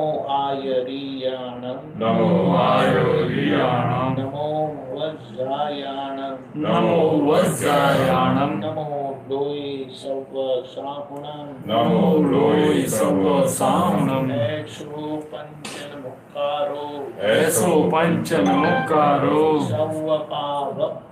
आयरियाणं नमो आयरियाणं नमो वज्रायाणं नमो वज्रायाणं नमो लोये सव साहुणं नमो लोये सव साहुणं ऐसो पंचनमुक्कारो ऐसो पंचनमुक्कारो सर्वपावपणासनो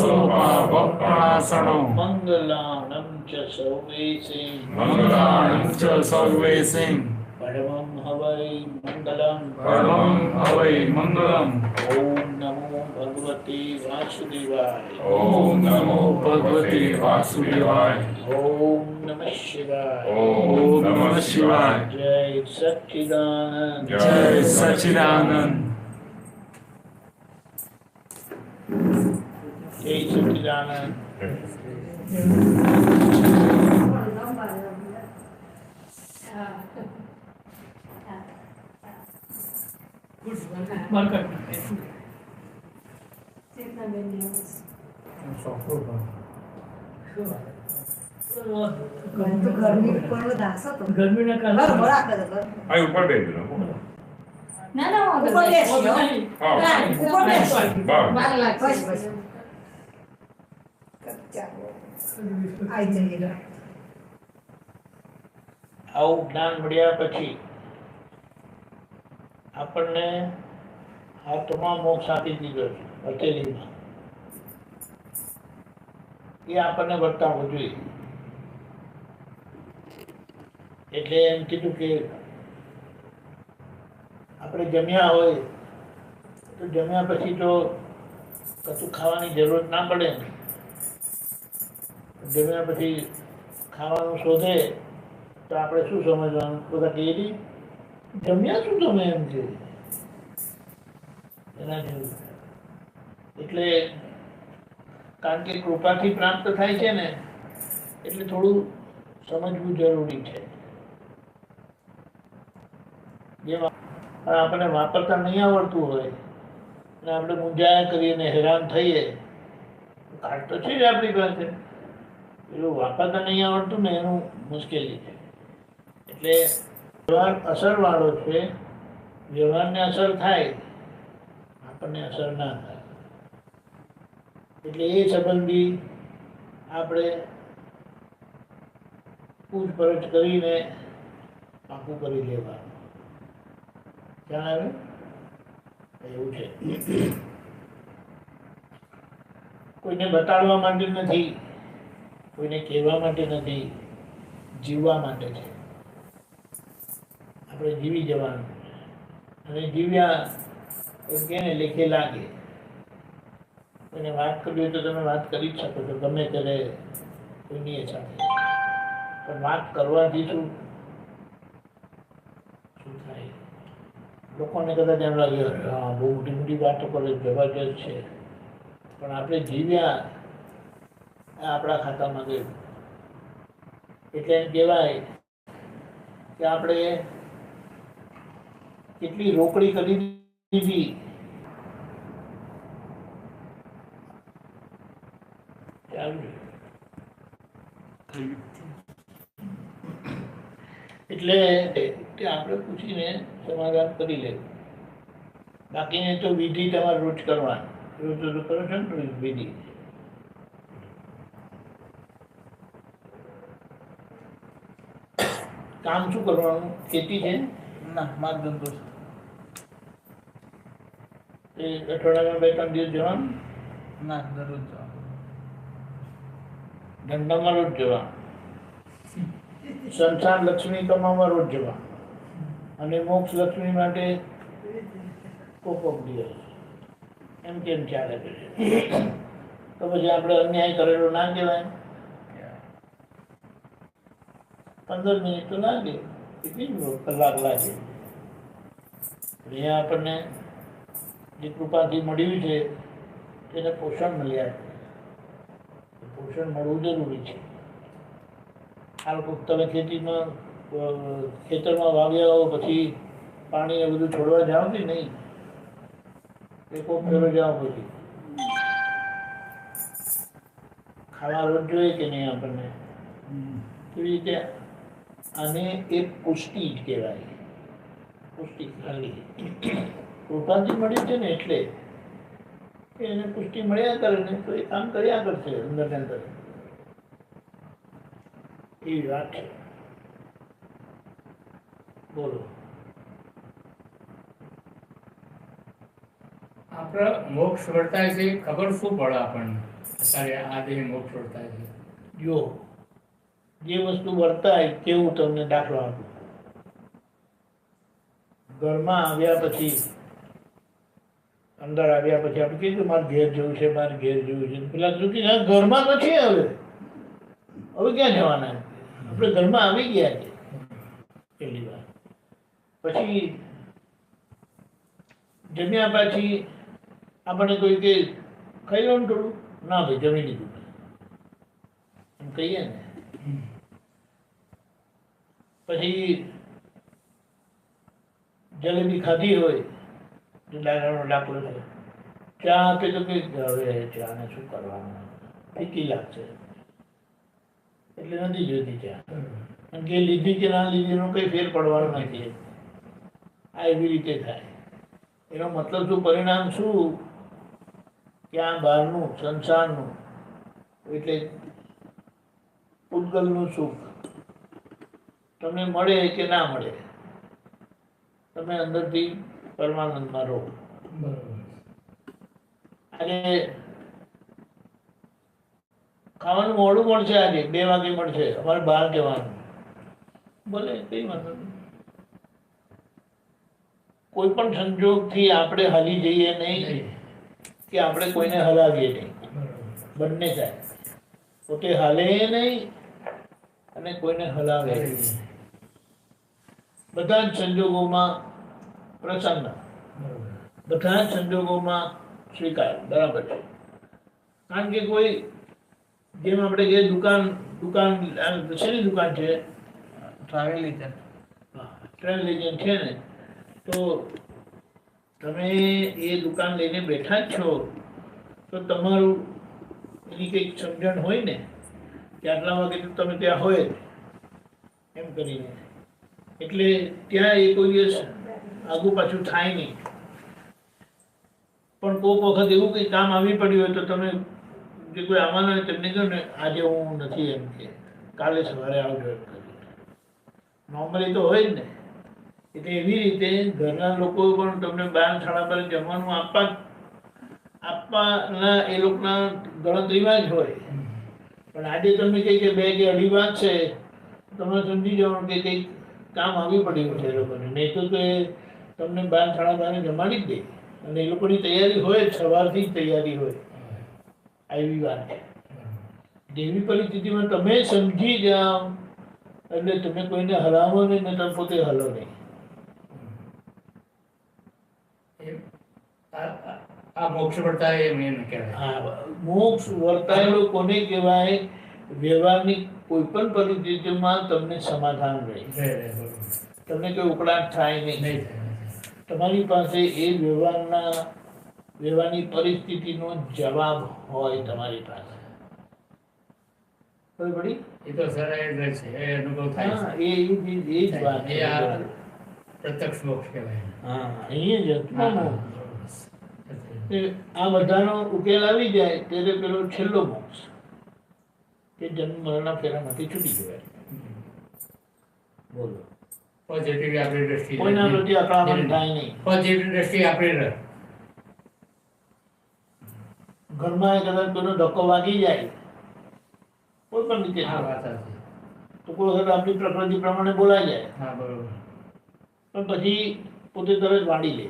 सर्वपावपणासनो मंगलानं च सर्वेसे मंगलानं च सर्वेषां परमं हवै मंगलम परमं हवै मंगलम् ओम नमो भगवते वासुदेवाय ओम नमो भगवते वासुदेवाय ओम नमः शिवाय ओम नमः शिवाय जय सच्चिदानंद जय सच्चिदानंद जय सच्चिदानंद गर्मी ना कर आई ऊपर भेज दो ना ना ऊपर बेसियो हाँ ऊपर बेसियो बार बार लाग बस बस आई जाइएगा આવું જ્ઞાન મળ્યા પછી આપણને આ તમામ મોક્ષ આપી દીધો છે હથેળીમાં એ આપણને વર્તાવવું જોઈએ. એટલે એમ કીધું કે આપણે જમ્યા હોય તો જમ્યા પછી તો કશું ખાવાની જરૂરત ના પડે ને. જમ્યા પછી ખાવાનું શોધે તો આપણે શું સમજવાનું, બધા કહે જમ્યા શું તમે, એમ કે એના જેવું. એટલે કારણ કે કૃપાથી પ્રાપ્ત થાય છે ને, એટલે થોડું સમજવું જરૂરી છે. જેમ આપણને વાપરતા નહીં આવડતું હોય અને આપણે મૂંઝાયા કરીએ ને હેરાન થઈએ, કાર્ડ તો છે જ આપણી પાસે, પેલું વાપરતા નહીં આવડતું ને એનું મુશ્કેલી છે. એટલે વ્યવહાર અસરવાળો છે, વ્યવહારને અસર થાય, આપણને અસર ના થાય. એટલે એ સંબંધી આપણે પૂછપરછ કરીને પાકું કરી લેવાનું. જણાવે એવું છે. કોઈને બતાડવા માટે નથી, કોઈને કહેવા માટે નથી, જીવવા માટે છે. આપણે જીવી જવાનું અને જીવ્યા એમ કે ને લેખે લાગે. કોઈને વાત કરવી હોય તો તમે વાત કરી જ શકો છો ગમે ત્યારે કોઈની સાથે. પણ વાત કરવાથી શું શું થાય? લોકોને કદાચ એમ લાગે હા બહુ મોટી મોટી વાતો કરે, જબરજસ્ત છે, પણ આપણે જીવ્યા આપણા ખાતામાં ગયું. એટલે એમ કહેવાય કે આપણે કેટલી રોકડી કરી દીધી. એટલે આપણે પૂછીને સમાધાન કરી લેવું. બાકીને તો વિધિ તમારે રોજ કરવાની. રોજ રોજ કરો છો ને વિધિ. કામ શું કરવાનું? ખેતી છે ના માર્ગદંડો છે. અઠવાડિયામાં 2-3 દિવસ જવાનું ના, દરરોજ જવાનું. ધંધામાં રોજ જવાનું. સંસાર લક્ષ્મી કમાવા રોજ જવા અને મોક્ષ લક્ષ્મી માટે કોક દિવસ. એમ કેમ ચાલે છે? તો પછી આપણે અન્યાય કરેલો ના કહેવાય? 15 મિનિટ તો લાગે, કેટલી કલાક લાગે. અહીંયા આપણને જે કૃપાથી મળ્યું છે તેને પોષણ મળ્યા છે. પોષણ મળવું જરૂરી છે. આ લોકો તમે ખેતીમાં ખેતરમાં વાવ્યા હો પછી પાણી એ બધું છોડવા જાઓ કે નહીં? એક ફેરો જાઓ પછી ખાવા રોજ જોઈએ કે નહીં આપણને? કેવી રીતે? આને એક પુષ્ટિ જ કહેવાય. પુષ્ટિ ખાલી કૃપાથી મળી છે ને એટલે એને પુષ્ટિ મળ્યા કરે ને તો એ કામ કર્યા કરશે અંદર ને અંદર એવી વાત છે. બોલો. આપણે મોક્ષ વર્તાય છે ખબર શું પડે આપણને અત્યારે આ દેહ મોક્ષ વર્તાય છે? જો જે વસ્તુ વર્તાય કેવું તમને દાખલો આપું. ઘરમાં આવ્યા પછી અંદર આવ્યા પછી આપણે કીધું મારે ઘેર જવું છે મારે ઘેર જવું છે પેલા શું કે ઘરમાં નથી હવે ક્યાં જવાના આપણે ઘરમાં આવી ગયા છે પહેલી વાર. પછી જમ્યા પછી આપણને કોઈ કે ખાઈ લો ને થોડું ના ભાઈ જમી લીધું એમ કહીએ ને. પછી જલેબી ખાધી હોય તો દાદાનો દાખલો છે ચા આપે તો કે હવે ચાને શું કરવાનું ફીકી લાગશે એટલે નથી જોઈતી ચા. અને કે લીધી કે ના લીધી એનો કઈ ફેર પડવાનો નથી. આ એવી રીતે થાય. એનો મતલબ શું પરિણામ શું કે આ બહારનું સંસારનું એટલે પૂતગલનું સુખ તમને મળે કે ના મળે તમે અંદરથી પરમાનંદમાં રહો. આજે ખાવાનું મોડું મળશે આજે 2 વાગે મળશે અમારે બહાર જવાનું ભલે કઈ વાંધો નહીં. કોઈ પણ સંજોગથી આપણે હાલી જઈએ નહીં કે આપણે કોઈને હલાવીએ નહીં. બંને થાય. પોતે હાલે નહીં અને કોઈને હલાવે નહીં. બધા જ સંજોગોમાં પ્રસન્ન, બધા જ સંજોગોમાં સ્વીકાર બરાબર છે. કારણ કે કોઈ જેમ આપણે જે દુકાન શેની દુકાન છે? ટ્રાવેલ એજન્ટ છે ને. તો તમે એ દુકાન લઈને બેઠા જ છો તો તમારું એની કંઈક સમજણ હોય ને કે આટલા વાગે તો તમે ત્યાં હોય એમ કરીને. એટલે ત્યાં એ કોઈ દિવસ આગુ પાછું થાય નહીં. પણ કોઈક વખત એવું કંઈ કામ આવી પડ્યું હોય તો તમે જે કોઈ આવવાના હોય તેમને કહો ને આજે હું નથી એમ કે કાલે સવારે આવજો એમ કરી. નોર્મલી તો હોય જ ને. એટલે એવી રીતે ઘરના લોકો પણ તમને 12 સાડા 12 જમવાનું આપવાના એ લોકોના ગણતરીમાં જ હોય. પણ આજે તમે કહી કે 2 કે 2.5 વાગશે તમે સમજી જવાનું કે કંઈક કામ આવી પડ્યું છે એ લોકોને. નહીં તો એ તમને 12 સાડા 12 જમાડી જ દે. અને એ લોકોની તૈયારી હોય સવારથી જ તૈયારી હોય. આવી વાત છે. જેવી પરિસ્થિતિમાં તમે સમજી જાઓ એટલે તમે કોઈને હલાવો નહીં ને તમે પોતે હલો નહીં. આ મોક્ષ વર્તાય એમ એને કહેવાય. હા, મોક્ષ વર્તાયેલો કોને કહેવાય? વ્યવહારની કોઈ પણ પરિસ્થિતિમાં તમને સમાધાન રહે, તમને કોઈ ઉકળાટ થાય નહીં. તમારી પાસે એ વ્યવહારની પરિસ્થિતિનો જવાબ હોય તમારી પાસે. ખબર પડી? એ તો સરળ છે, એ અનુભવ થાય હા, છે. એ જ વાત એ છે. આ પ્રત્યક્ષ મોક્ષ કહેવાય. હા, અહીંયા જ આત્માનો. હા, આ બધાનો ઉકેલ આવી જાય ત્યારે પેલો છેલ્લો મોક્ષ કે જન્મ મરણના ફેરામાંથી છૂટી જવાય. બોલો. પોઝિટિવ આપણી દ્રષ્ટિ, કોઈના પ્રત્યે અકળામણ થાય નહીં. પોઝિટિવ દ્રષ્ટિ આપણી રહે. ઘરમાં કદાચ કોઈનો ધક્કો વાગી જાય કોઈ પણ રીતે આ વાત સાચી. તો કોઈ વખત આપણી પ્રકૃતિ પ્રમાણે બોલાઈ જાય હા, બરોબર. પણ પછી પોતે તરત વાળી લે.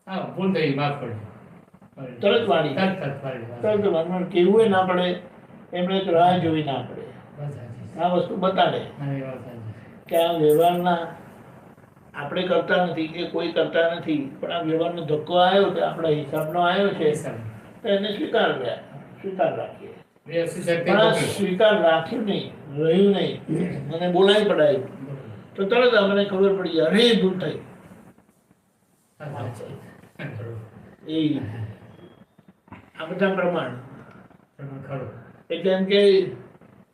હા, ભૂલ થઈ, માફ કરજો. તરત વાળી લે. તરત વાળી વાત. તરત વાળવાનું કેવું ના પડે એમણે એક રાહ જોવી ના પડે. વાત સાચી. આ વસ્તુ બતાડે હા, એ વાત સાચી. કે આ વ્યવહારના આપણે કરતા નથી કે કોઈ કરતા નથી, પણ આ વ્યવહારનો ધક્કો આવ્યો તો આપણા હિસાબનો આવ્યો છે તો એને સ્વીકાર રાખીએ. વ્યવસ્થિત શક્તિ પણ આ પકડી. સ્વીકાર રાખ્યું નહીં, રહ્યું નહીં અને બોલાવી પડાયું તો તરત આપણને ખબર પડી જાય અરે ભૂલ થઈ. વાત સાચી. બરોબર. એ આ બધા પ્રમાણ. તમે ખરું. એટલે એમ કે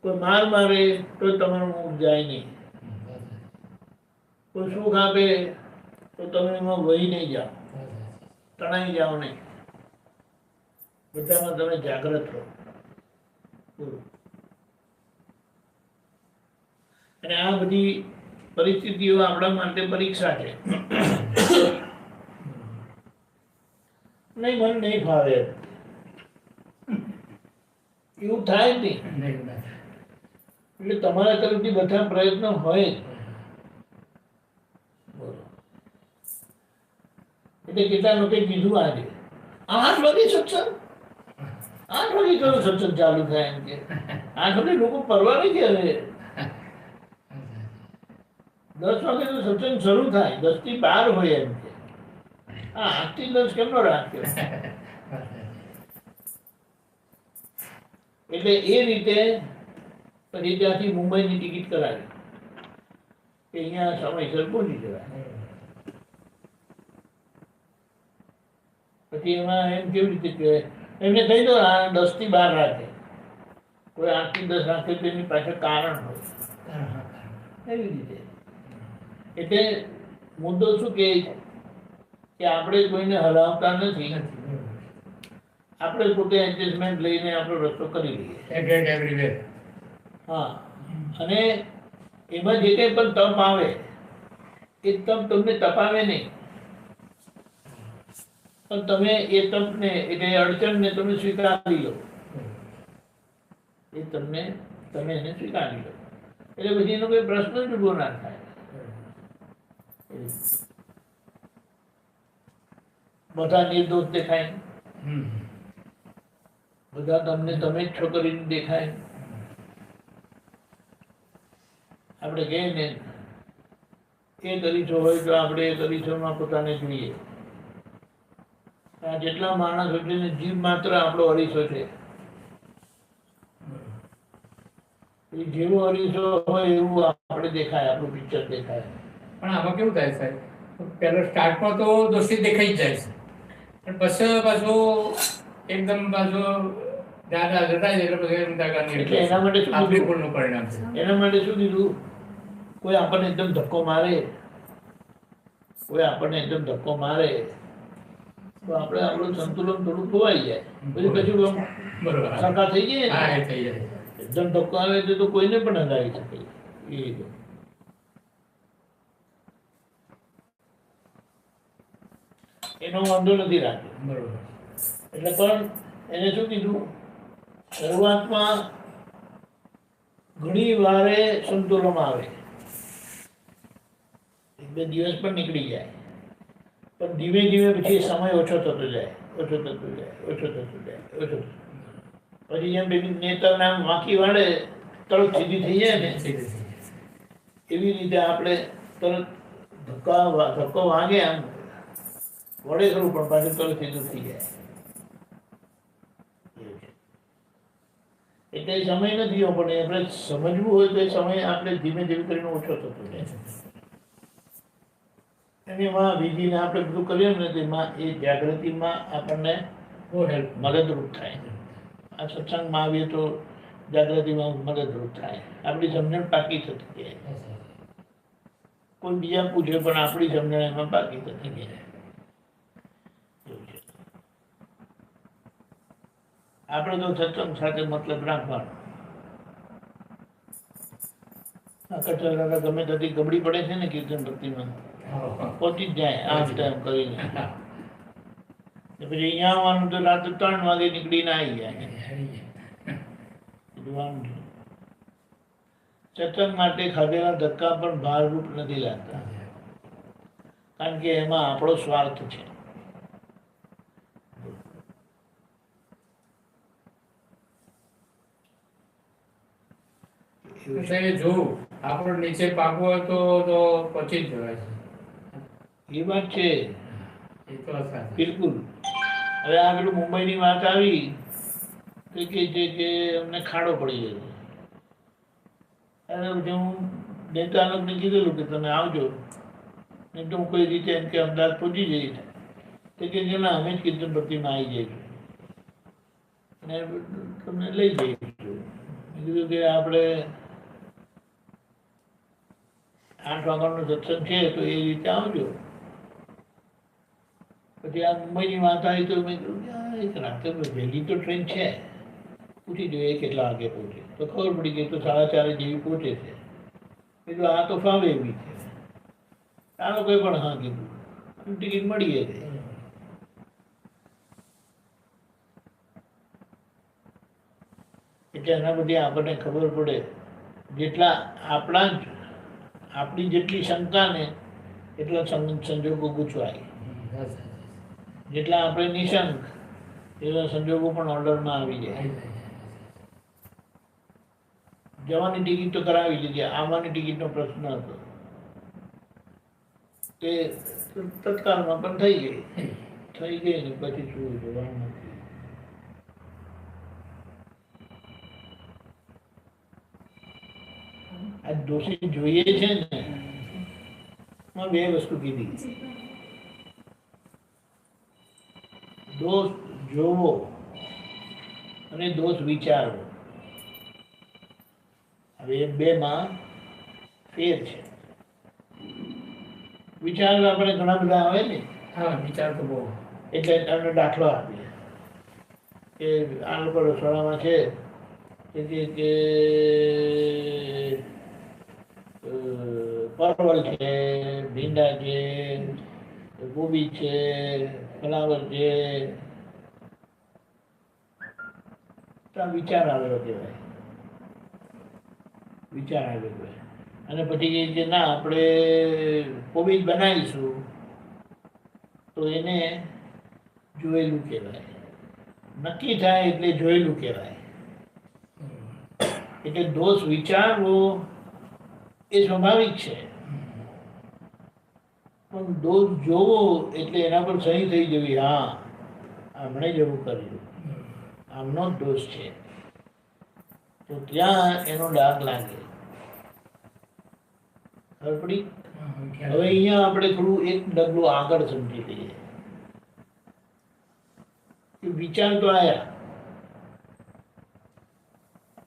કોઈ મારે તો તમારું મુખ જાય નહીં. કોઈ સુખ આપે તો તમે એમાં વહી નહીં જાઓ, તણાઈ જાઓ નહીં, બધામાં તમે જાગ્રત રહો. બોલો. અને આ બધી પરિસ્થિતિઓ આપણા માટે પરીક્ષા છે. નહીં, મને નહીં ફાવે એવું થાય જ નહીં. એટલે તમારા તરફથી બધા પ્રયત્નો હોય જ. બોલો. એટલે કેટલા લોકોએ કીધું આજે 8 વાગે સત્સંગ, 8 વાગે કયો સત્સંગ ચાલુ થાય એમ કે 8 વાગે લોકો પરવા નહીં કે હવે 10 વાગે તો સત્સંગ શરૂ થાય, 10 થી 12 હોય એમ કે. 8 થી 10 કેમનો રાખ્યો? એટલે એ રીતે પછી ત્યાંથી મુંબઈની ટિકિટ કરાવી કે અહીંયા સમયસર પહોંચી જવાય. પછી એમાં એમ કેવી રીતે કે એમને કહી દો 10 થી 12 રાખે, કોઈ 8 થી 10 રાખે તો એની પાછળ કારણ હોય એવી રીતે. એટલે મુદ્દો શું કે આપણે કોઈને હલાવતા નથી, આપણે પોતે એડજસ્ટમેન્ટ લઈને આપણો રસ્તો કરી લઈએ. હા, અને એમાં જે કંઈ પણ તપ આવે એ તપ તમને તપાવે નહીં, પણ તમે એ તપને એટલે અડચણને તમે સ્વીકારી લો. એ તમે એને સ્વીકારી લો એટલે પછી એનો કોઈ પ્રશ્ન જ ઊભો ના થાય. બધા નિર્દોષ દેખાય, બધા તમને તમે જ છો કરીને દેખાય. આપણે કહીએ ને એ કરીશો હોય તો આપણે એ કરીશોમાં પોતાને જોઈએ. આ જેટલા માણસો છે ને જીવ માત્ર આપણો અરીસો છે. એ જેવો અરીસો હોય એવું આપણે દેખાય, આપણું પિક્ચર દેખાય. પણ આમાં કેવું થાય સાહેબ, પહેલો સ્ટાર્ટમાં તો દોષી દેખાઈ જ જાય છે, પણ પછી પાછું એકદમ પાછું દાદા જતા એટલે પછી એટલે એના માટે શું આપણી કીધું? ભૂલનું પરિણામ છે. એના માટે શું કીધું? કોઈ આપણને એકદમ ધક્કો મારે, કોઈ આપણને એકદમ ધક્કો મારે તો આપણે આપણું સંતુલન થોડું ખોવાઈ જાય. પછી કશું બરોબર. સરખા થઈ જાય હા, ને. એ થઈ જાય. એકદમ ધક્કો આવે તો કોઈને પણ હલાવી શકે. એ એનો વાંધો નથી રાખ્યો. બરોબર. એટલે પણ એને શું કીધું? શરૂઆતમાં ઘણી વારે સંતુલન આવે, 1-2 દિવસ પણ નીકળી જાય, પણ ધીમે ધીમે પછી સમય ઓછો થતો જાય, ઓછો થતો જાય, ઓછો થતો જાય, ઓછો થતો. પછી જેમ પેલી નેતર નામ વાંકી વાળે તરત સીધી થઈ જાય ને, એવી રીતે આપણે તરત ધક્કો વાગે આમ વડે ખરું પણ પાછું તરત સીધું થઈ જાય. એટલે સમય નથી હોવો, પણ આપણે સમજવું હોય તો એ સમય આપણે ધીમે ધીમે કરીને ઓછો થતો જાય. અને એમાં વિધિને આપણે બધું કરીએ ને તેમાં એ જાગૃતિમાં આપણને બહુ હેલ્પ. મદદરૂપ થાય. આ સત્સંગમાં આવીએ તો જાગૃતિમાં મદદરૂપ થાય, આપણી સમજણ પાકી થતી જાય. કોઈ બીજા પૂછે પણ આપણી સમજણ એમાં પાકી થતી જાય. આપણે તો સત્સંગ સાથે મતલબ રાખવાનો. કચરા ગમે ત્યાંથી ગબડી પડે છે ને કીર્તન ભક્તિમાં, પહોંચી જ જાય આમ તેમ કરીને. પછી અહીંયા આવવાનું તો રાત્રે 3 વાગે નીકળીને આવી જાય. સત્સંગ માટે ખાધેલા ધક્કા પણ ભારરૂપ નથી લાગતા, કારણ કે એમાં આપણો સ્વાર્થ છે. જો આપણો નીચે પાકવો હોય તો પચી જ જવાય છે. એ વાત છે, એ તો સાચું. બિલકુલ. હવે આ પેલું મુંબઈની વાત આવી તો કે છે કે અમને ખાડો પડી ગયો. અરે પછી હું નેતાને કીધેલું કે તમે આવજો, નહીં તો હું કોઈ રીતે એમ કે અમદાવાદ પહોંચી જઈશ. તો કે ના, અમે જ કીર્તન ભક્તિમાં આવી જઈશું અને તમને લઈ જઈશું. કીધું કે આપણે 8 વાગ્યાનો સત્સંગ છે તો એ રીતે આવજો. પછી આ મુંબઈની વાત આવી તો મેં કીધું કે એક રાત્રે વહેલી તો ટ્રેન છે, પૂછી જોઈએ કેટલા વાગે પહોંચે. તો ખબર પડી ગઈ તો 4:30 જેવી પહોંચે છે. કીધું આ તો ફાવે એવી છે. આ લોકોએ પણ હા કીધું, ટિકિટ મળી ગઈ. એટલે એના બધી આપણને ખબર પડે, જેટલા આપણી જેટલી શંકા ને એટલા સંજોગો ગૂંચવાય, જેટલા આપણે નિશંક એટલા સંજોગો પણ ઓર્ડરમાં આવી જાય. જવાની ટિકિટ તો કરાવી લીધી, આવવાની ટિકિટનો પ્રશ્ન હતો તે તત્કાલમાં પણ થઈ ગઈ ને પછી શું જોવાનું નથી. આ દોષી જોઈએ છે ને, એમાં 2 વસ્તુ કીધી, દોષ જોવો અને દોષ વિચારવો. હવે એ 2માં ફેર છે. વિચાર આપણે ઘણા બધા આવે ને, હા વિચાર તો બહુ. એટલે તમને દાખલો આપીએ કે આ લોકો રસોડામાં છે કે પરવળ છે, ભીંડા છે, ગોબી છે, ફ્લાવર છે, તો આ વિચાર આવેલો કહેવાય. વિચાર આવેલો કહેવાય. અને પછી કે ના આપણે કોબી જ બનાવીશું તો એને જોયેલું કહેવાય. નક્કી થાય એટલે જોયેલું કહેવાય. એટલે દોષ વિચારવો એ સ્વાભાવિક છે, પણ દોષ જોવો એટલે એના પર સહી થઈ જવી. હા, આમણે જ એવું કર્યું, આમનો જ દોષ છે, તો ત્યાં એનો ડાઘ લાગે. ખબર પડી? હવે અહીંયા આપણે થોડું એક ડગલું આગળ સમજી લઈએ કે વિચાર તો આયા,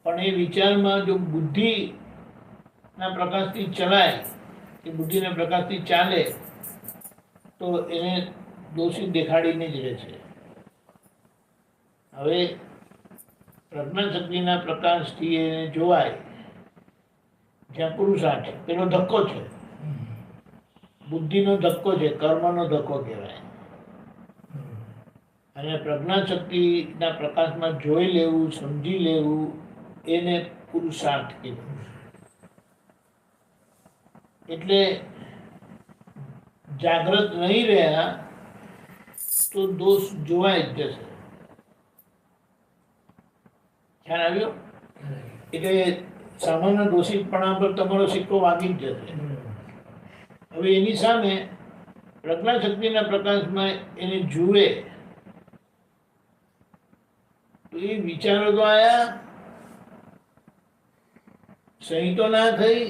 પણ એ વિચારમાં જો બુદ્ધિ ના પ્રકાશથી ચલાય કે બુદ્ધિના પ્રકાશથી ચાલે તો એને દોષિત દેખાડીને જ રહે છે. હવે પ્રજ્ઞાશક્તિના પ્રકાશથી એને જોવાય જ્યાં પુરુષાર્થ છે, પેલો ધક્કો છે, બુદ્ધિનો ધક્કો છે, કર્મનો ધક્કો કહેવાય. અને પ્રજ્ઞાશક્તિના પ્રકાશમાં જોઈ લેવું, સમજી લેવું એને પુરુષાર્થ કીધું. એટલે જાગ્રત નહીં રહ્યા તો દોષ જોવાય જ જશે. ખ્યાલ આવ્યો? એટલે સામાન્ય દોષિતપણા પર તમારો સિક્કો વાગી જ જશે. હવે એની સામે પ્રજ્ઞાશક્તિના પ્રકાશમાં એને જુએ તો એ વિચારો તો આયા, સહી તો ના થઈ,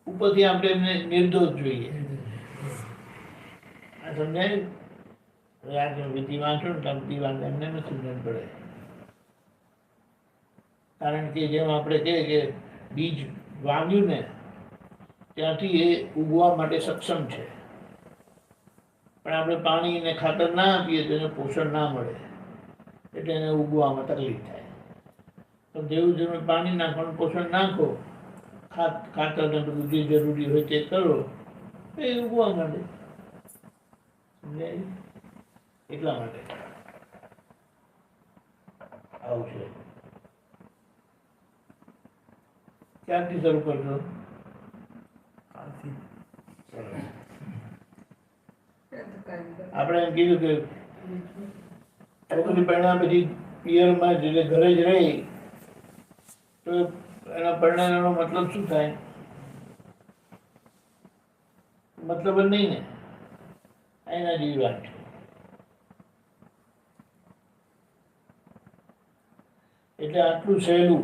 ઉપરથી આપણે એમને નિર્દોષ જોઈએ. આ સમજાય? વિધિ વાંચો ને બધી વાત એમને સમજણ પડે. કારણ કે જેમ આપણે કહીએ કે બીજ વાવ્યું ને ત્યાંથી એ ઉગવા માટે સક્ષમ છે, પણ આપણે પાણી અને ખાતર ના આપીએ તો એને પોષણ ના મળે, એટલે એને ઉગવામાં તકલીફ થાય. તો જેવું જેવું પાણી નાખવાનું, પોષણ નાખો, ખાતર ને બધું જે જરૂરી હોય તે કરો, એ ઉગવા માંડે. સમજાય? એટલા માટે આવું છે. ક્યાંથી શરૂ કરશો? આપણે એમ કીધું કે છોકરી પરણ્યા પછી પિયરમાં એટલે ઘરે જ રહી તો એના પરણાવાનો મતલબ શું થાય? મતલબ જ નહીં ને. એના જેવી વાત છે. એટલે આટલું સહેલું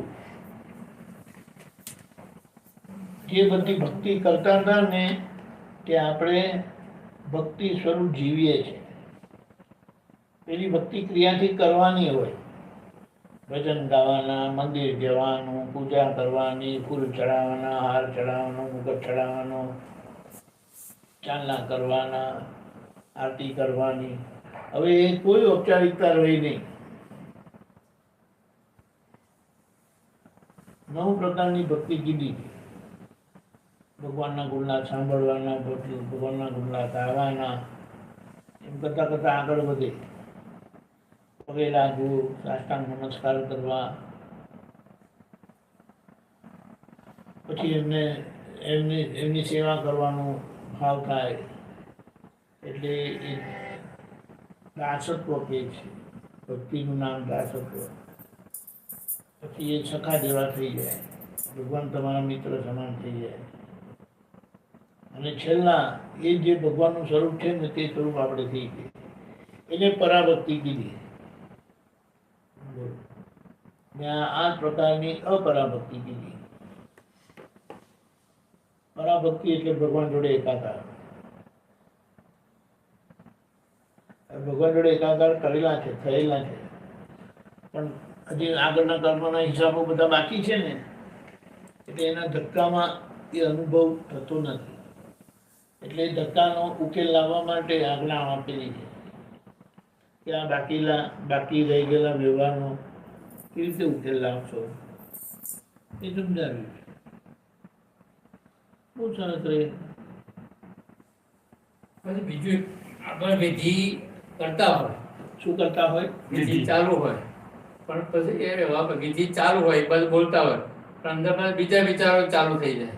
જે બધી ભક્તિ કરતા હતા ને તે આપણે ભક્તિ સ્વરૂપ જીવીએ છીએ. પેલી ભક્તિ ક્રિયાથી કરવાની હોય, ભજન ગાવાના, મંદિર જવાનું, પૂજા કરવાની, ફૂલ ચડાવવાના, હાર ચડાવવાનો, મુગટ ચડાવવાનો, ચાંદલા કરવાના, આરતી કરવાની. હવે એ કોઈ ઔપચારિકતા રહી નહીં. 9 પ્રકારની ભક્તિ કીધી. ભગવાનના ગુણગાન સાંભળવાના, ભગવાનના ગુણગાન ગાવાના, એમ કરતા કરતા આગળ વધે. પગે લાગવું, સાષ્ટાંગ નમસ્કાર કરવા, પછી એમની સેવા કરવાનો ભાવ થાય એટલે એ દાસત્વ કહે છે. ભક્તિનું નામ દાસત્વ. પછી એ સખા જેવા થઈ જાય, ભગવાન તમારા મિત્ર સમાન થઈ જાય. અને છેલ્લા એ જે ભગવાનનું સ્વરૂપ છે ને તે સ્વરૂપ આપણે થઈ ગયું, એને પરાભક્તિ કીધી. ને આ પ્રકારની અપરાભક્તિ કીધી. પરાભક્તિ એટલે ભગવાન જોડે એકાકાર. ભગવાન જોડે એકાકાર કરેલા છે, થયેલા છે, પણ હજી આગળના કર્મના હિસાબો બધા બાકી છે ને, એટલે એના ધક્કામાં એ અનુભવ થતો નથી. એટલે ધક્કાનો ઉકેલ લાવવા માટે આજ્ઞા આપેલી છે કે આ બાકી રહી ગયેલા વ્યવહારનો કેવી રીતે ઉકેલ લાવશો એ સમજાવ્યું છે. બહુ સરસ રહે. પછી બીજું એક આપણે વિધિ કરતા હોય, શું કરતા હોય? વિધિ ચાલુ હોય, પણ પછી એ વિધિ ચાલુ હોય બધું બોલતા હોય, પણ અંદર પાછા બીજા વિચારો ચાલુ થઈ જાય.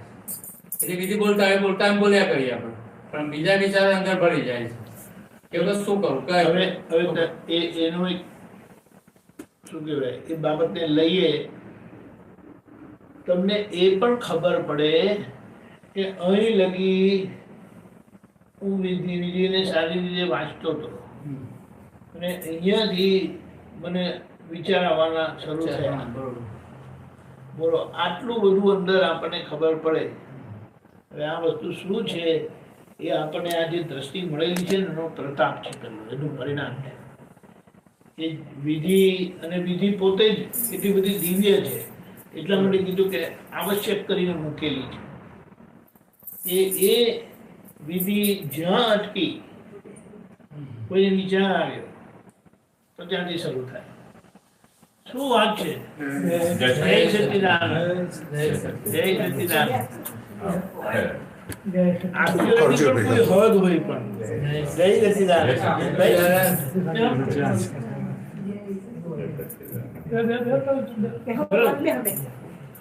એટલે વિધિ બોલતા હોય બોલ્યા કરીએ આપણે, પણ બીજા વિચારો અંદર ભરી જાય છે. એ બધું શું કરું? હવે એનું એક શું કહેવાય એ બાબતને લઈએ, તમને એ પણ ખબર પડે કે અહીં લગી હું વિધિને સારી રીતે વાંચતો હતો અને અહીંયાથી મને વિચાર આવવાના શરૂ થયા. બોલો, આટલું બધું અંદર આપણને ખબર પડે. હવે આ વસ્તુ શું છે એ આપણને આ જે દ્રષ્ટિ મળેલી છે એનો પ્રતાપ છે, એનું પરિણામ છે. એ વિધિ અને વિધિ પોતે જ એટલી બધી દિવ્ય છે, એટલા માટે કીધું કે આવશ્યક કરીને મૂકેલી છે. એ વિધિ જ્યાં અટકી, કોઈ વિચાર આવ્યો તો ત્યાંથી શરૂ થાય. શું વાત છે? જય સચ્ચિદાનંદ, જય સચ્ચિદાનંદ.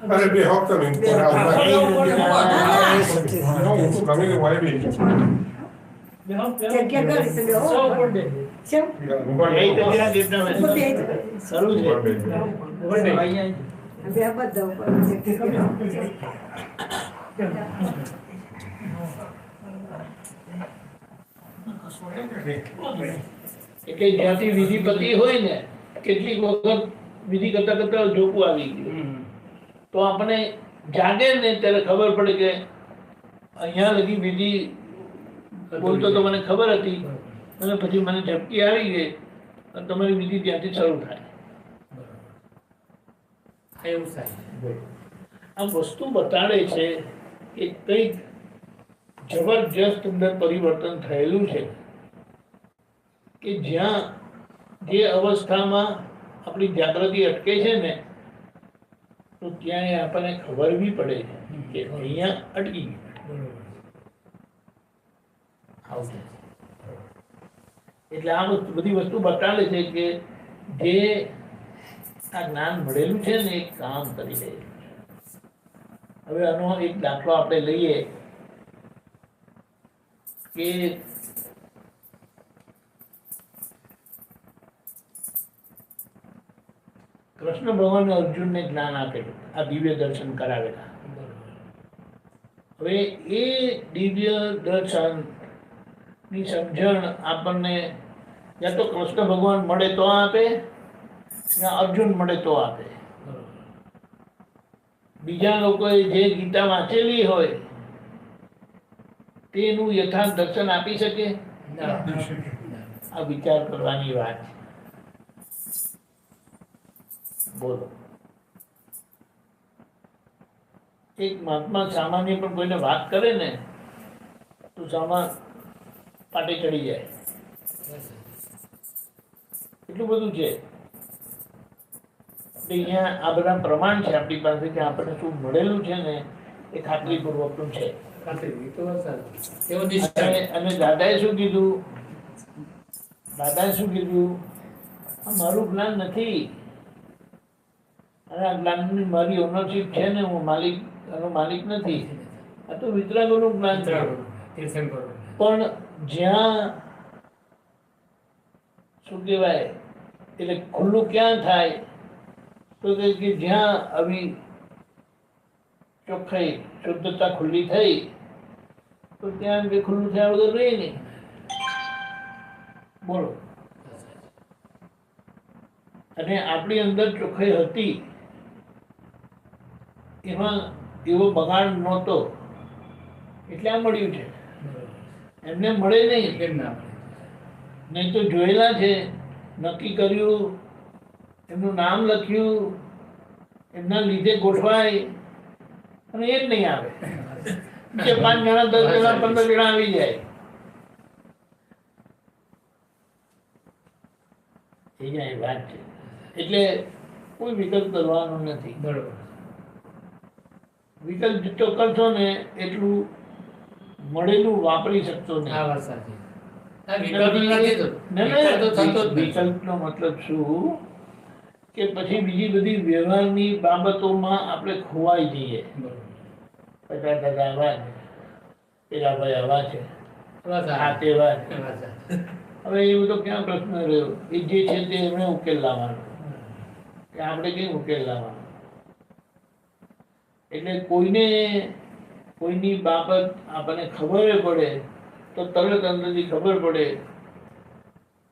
Para bli hakta min på här. No, kami ni wai bi. એટલે જ્યાંથી વિધિપતિ હોય ને, કેટલીક વખત વિધિ કરતા કરતા જોકું આવી ગયું તો આપણે જાગે ને ત્યારે ખબર પડે કે અહીંયા લગી વિધિ બોલતો તો મને ખબર હતી અને પછી મને ઝપકી આવી ગઈ અને તમારી વિધિ ત્યાંથી શરૂ થાય. એવું થાય. આ વસ્તુ બતાડે છે કે કંઈક જબરજસ્ત અંદર પરિવર્તન થયેલું છે કે જ્યાં જે અવસ્થામાં આપણી જાગૃતિ અટકે છે ને તો ત્યાં આપણને ખબર બી પડે છે કે અહીંયા અટકી ગયું. એટલે આ બધી વસ્તુ બતાડે છે કે જે આ જ્ઞાન મળેલું છે ને એ કામ કરી રહ્યું છે. હવે આનો એક દાખલો આપણે લઈએ કે કૃષ્ણ ભગવાન અર્જુનને જ્ઞાન આપેલું, આ દિવ્ય દર્શન કરાવેલા. હવે એ દિવ્ય દર્શન ની સમજણ આપણને યા તો કૃષ્ણ ભગવાન મળે તો આપે યા અર્જુન મળે તો આપે. બીજા લોકોએ જે ગીતા વાંચેલી હોય તેનું યથાર્થ દર્શન આપી શકે? આ વિચાર કરવાની વાત છે. બોલો. એક મહાત્મા સામાન્ય પણ કોઈને વાત કરે ને તો સામા પાટે ચડી જાય, એટલું બધું છે. એટલે અહીંયા આ બધા પ્રમાણ છે આપણી પાસે કે આપણને શું મળેલું છે ને એ ખાતરીપૂર્વકનું છે. ખાતરી તો વાત સાચી. એવો નિશ્ચય. અને દાદાએ શું કીધું? દાદાએ શું કીધું? આ મારું જ્ઞાન નથી, અને આ જ્ઞાનની મારી ઓનરશીપ છે ને, હું આનો માલિક નથી. આ તો વિતરાગોનું જ્ઞાન છે. તીર્થંકરો. પણ જ્યાં શું કહેવાય, એટલે ખુલ્લું ક્યાં થાય? તો કે જ્યાં આવી ચોખ્ખાઈ શુદ્ધતા ખુલ્લી થઈ તો ત્યાં કે ખુલ્લું થયા વગર રહી નહીં. બોલો. અને આપણી અંદર ચોખ્ખાઈ હતી, એમાં એવો બગાડ નહોતો, એટલે આ મળ્યું છે. એમને મળે નહીં, કેમ ના મળે? નહીં તો જોયેલા છે, નક્કી કર્યું, એમનું નામ લખ્યું, એમના લીધે ગોઠવાય, અને એ જ નહીં આવે. કે 5 જણા 10 જણા 15 જણા આવી જાય. એ વાત છે. એટલે કોઈ વિકલ્પ કરવાનો નથી. બરોબર. વિકલ્પ જેટલો કરશો ને એટલું મળેલું વાપરી શકશો આ નહીં. વાત સાચી. આ વિકલ્પ નથી તો. વિકલ્પ તો થતો જ નથી. વિકલ્પનો મતલબ શું? કે પછી બીજી બધી વ્યવહારની બાબતોમાં આપણે ખોવાઈ જઈએ. બરોબર. 50 ટકા આવા છે, પેલા ભાઈ આવા છે, વાત આ સાચી. તેવા છે. વાત સાચી. હવે એવું તો ક્યાં પ્રશ્ન રહ્યો? એ જે છે તે એમણે ઉકેલ લાવવાનો, કે આપણે કઈ ઉકેલ લાવવાનો. એટલે કોઈની બાબત આપણને ખબર પડે તો તરત અંદરથી ખબર પડે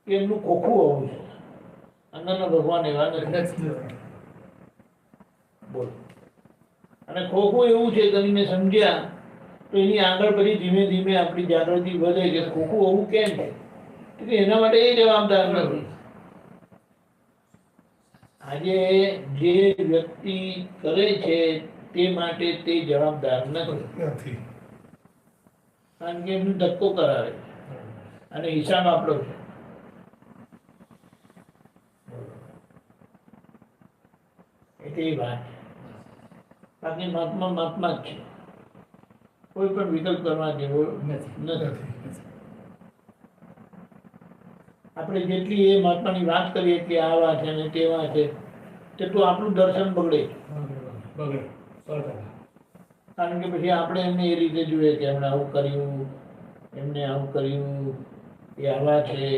કે એમનું ખોખું હોવું છે, અંદરના ભગવાન એવા નથી. નથી. બોલો. અને ખોખું એવું છે કરીને સમજ્યા તો એની આગળ પછી ધીમે ધીમે આપણી જાગૃતિ વધે કે ખોખું હોવું કેમ છે, કે એના માટે એ જવાબદાર નથી. આજે જે વ્યક્તિ કરે છે તે માટે તે જવાબદાર નથી, નથી. કારણ કે એમનું ધક્કો કરાવે છે અને હિસાબ આપણો છે. એટલે એ વાત છે. બાકી મહાત્મા મહાત્મા જ છે, કોઈ પણ વિકલ્પ કરવા જેવો નથી. નથી. આપણે જેટલી એ મહાત્માની વાત કરીએ કે આવા છે ને તેવા છે, તેટલું આપણું દર્શન બગડે છે. બગડે. 100%. કારણ કે પછી આપણે એમને એ રીતે જોઈએ કે એમણે આવું કર્યું, એમને આવું કર્યું, એ આવા છે.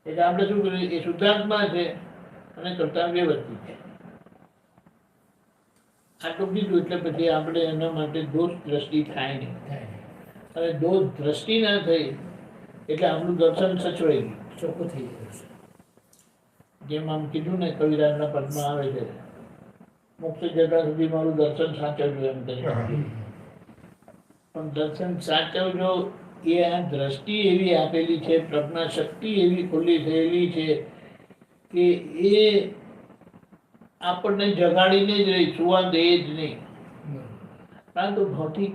એટલે આપણે શું કર્યું? એ શુદ્ધાત્મા છે અને કર્તવ્યવર્તી છે. આટલું કીધું એટલે પછી આપણે એના માટે દોષ દ્રષ્ટિ થાય નહીં. અને દોષ દ્રષ્ટિ ના થઈ એટલે આપણું દર્શન સચવાઈ ગયું. ચોખ્ખું થઈ જાય છે. જેમ આમ કીધું ને, કવિરાજના પદમાં આવે છે, મોક્ષ જતા સુધી મારું દર્શન સાચવજો એમ કરી. પણ દર્શન સાચવજો એ આ દ્રષ્ટિ એવી આપેલી છે, પ્રજ્ઞા શક્તિ એવી ખુલ્લી થયેલી છે કે એ આપણને જગાડીને જ રહી, સુવા દે જ નહીં. કારણ તો ભૌતિક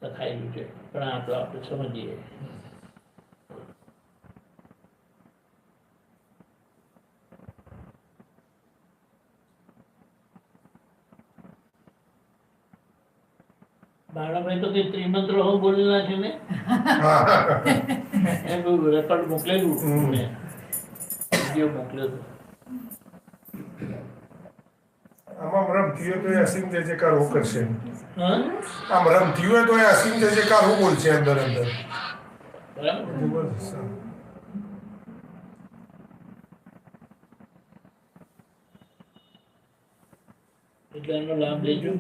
લખાયેલું છે, પણ આ તો આપણે સમજીએ. બાળાભાઈ તો કઈ ત્રિમંત્ર હો બોલેલા છે ને, એમ રેકોર્ડ મોકલેલું, મેં વિડીયો મોકલ્યો હતો. આમાં રમ થયો તો એ અસીમ જય જયકાર હું કરશે. હા, આમ રમ થયું હોય તો એ અસીમ જય જયકાર હું બોલશે અંદર અંદર. બરાબર. જબરદસ્ત. એટલે એનો લાભ લેજો.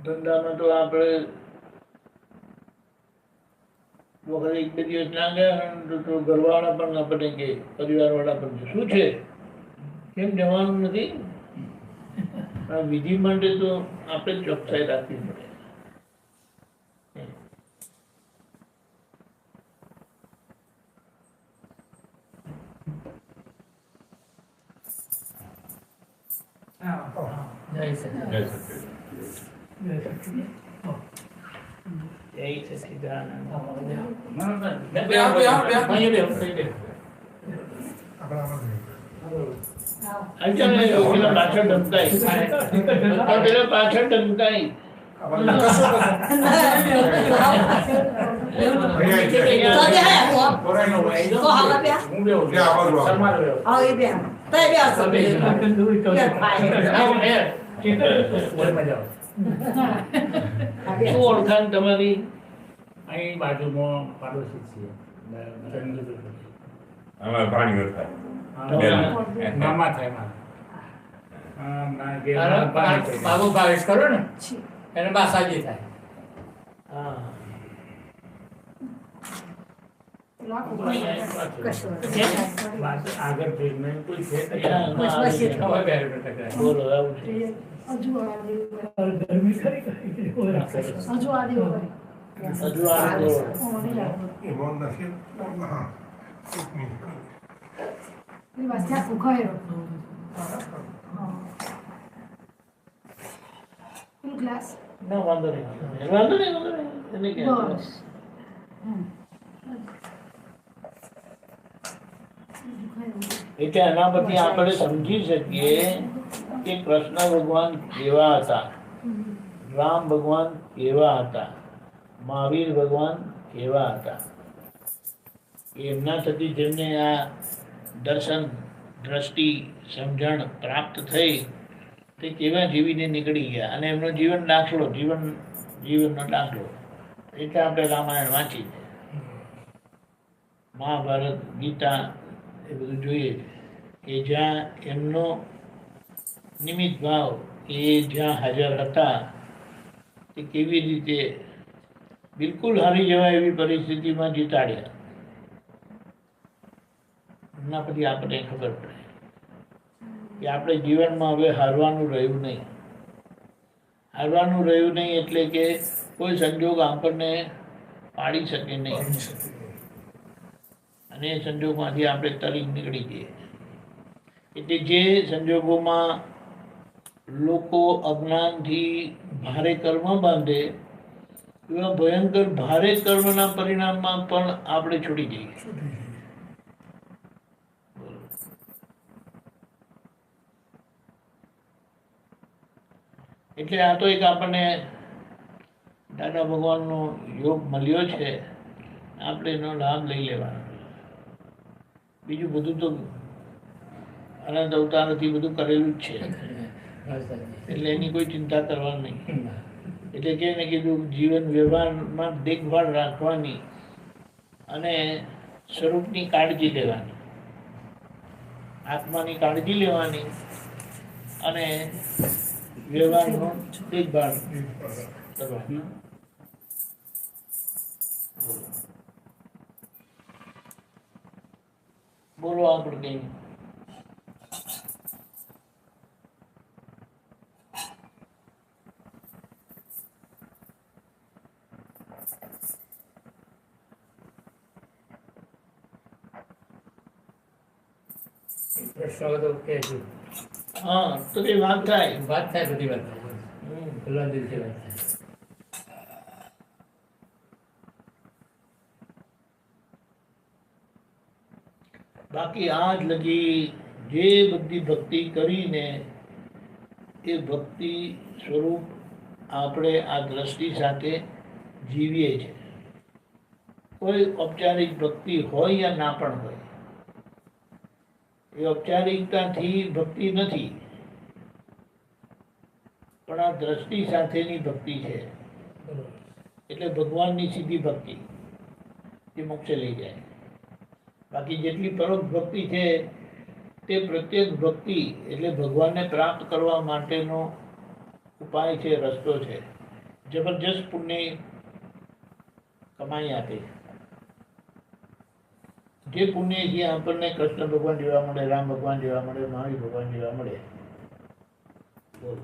ધંધામાં તો આપણે વખતે 1-2 દિવસ ના ગયા તો ઘરવાળા પણ આપણે કે પરિવારવાળા પણ શું છે, કેમ જવાનું નથી? આ વિધિ માટે તો આપણે ચોકસાઈ રાખવી પડે. જય સચિદાનંદ. જય સચિદાનંદ. જય સચિદાનંદ. અહીંયા બેહો. આપણે આમાં જોઈએ. પેલા પાછળ ધમકાઈ પેલા પાછળ ધમકાઈ આપણે કશું પોરાયનો હોય. તો હાલા બે હું બેહું. જે આ બાજુ આવે. તમારે બેહો. આવો એ બે તય બે આવશો તમે બે આવો, એ. હોલમાં જાઓ. શું ઓળખાણ તમારી? અહીં બાજુમાં પાડોશી છીએ. અમારે પાણી વરસાદ. મામા થાય મારા. બાબુ ભાવેશ કરો ને એને બાસાજી થાય. હા આગળ ટ્રીટમેન્ટ કોઈ છે તો હા, બોલો આવું છે હજુ આ બોલો. એમાં નથી. હા. એક મિનિટ. ના વાંધો નહીં વાંધો નહીં એને ક્યાં એટલે એના પરથી આપણે સમજી શકીએ કે કૃષ્ણ ભગવાન કેવા હતા, રામ ભગવાન કેવા હતા, મહાવીર ભગવાન કેવા હતા. એમના થકી જેમને આ દર્શન દ્રષ્ટિ સમજણ પ્રાપ્ત થઈ તે કેવા જીવીને નીકળી ગયા અને એમનો જીવન દાખલો જીવનનો દાખલો એટલે આપણે રામાયણ વાંચી છે, મહાભારત, ગીતા એ બધું જોઈએ કે જ્યાં એમનો નિમિત્ત ભાવ એ જ્યાં હાજર હતા તે કેવી રીતે બિલકુલ હારી જવાય એવી પરિસ્થિતિમાં જીતાડ્યા. એમના પછી આપણને ખબર પડે કે આપણે જીવનમાં હવે હારવાનું રહ્યું નહીં. હારવાનું રહ્યું નહીં એટલે કે કોઈ સંજોગ આપણને પાડી શકે નહીં અને એ સંજોગમાંથી આપણે તરી નીકળી જઈએ. એટલે જે સંજોગોમાં લોકો અજ્ઞાનથી ભારે કર્મ બાંધે એવા ભયંકર ભારે કર્મના પરિણામમાં પણ આપણે છોડી જઈએ. એટલે આ તો એક આપણને દાદા ભગવાનનો યોગ મળ્યો છે, આપણે એનો લાભ લઈ લેવાનો. બીજું બધું તો અનંત અવતારથી બધું કરેલું જ છે, એટલે એની કોઈ ચિંતા કરવાની નહીં. એટલે કે ને કીધું જીવન વ્યવહારમાં દેખભાળ રાખવાની અને સ્વરૂપની કાળજી લેવાની, આત્માની કાળજી લેવાની અને વ્યવહારનો દેખભાળ કરવાની. બોલો આપણે કઈ પ્રશ્ન બધો કહેજો. હા તો કઈ વાત થાય. વાત થાય, બધી વાત થાય. પેલા દિવસે વાત થાય. બાકી આજ લગી જે બધી ભક્તિ કરીને એ ભક્તિ સ્વરૂપ આપણે આ દ્રષ્ટિ સાથે જીવીએ છીએ. કોઈ ઔપચારિક ભક્તિ હોય યા ના પણ હોય, એ ઔપચારિકતાથી ભક્તિ નથી, પણ આ દ્રષ્ટિ સાથેની ભક્તિ છે. એટલે ભગવાનની સીધી ભક્તિ એ મોક્ષે લઈ જાય. બાકી જેટલી પરોક્ષ ભક્તિ છે તે પ્રત્યેક ભક્તિ એટલે ભગવાનને પ્રાપ્ત કરવા માટેનો ઉપાય છે, રસ્તો છે. જબરજસ્ત પુણ્ય કમાઈ આપે. જે પુણ્યથી આપણને કૃષ્ણ ભગવાન જોવા મળે, રામ ભગવાન જોવા મળે, મહાવીર ભગવાન જોવા મળે. બોલો.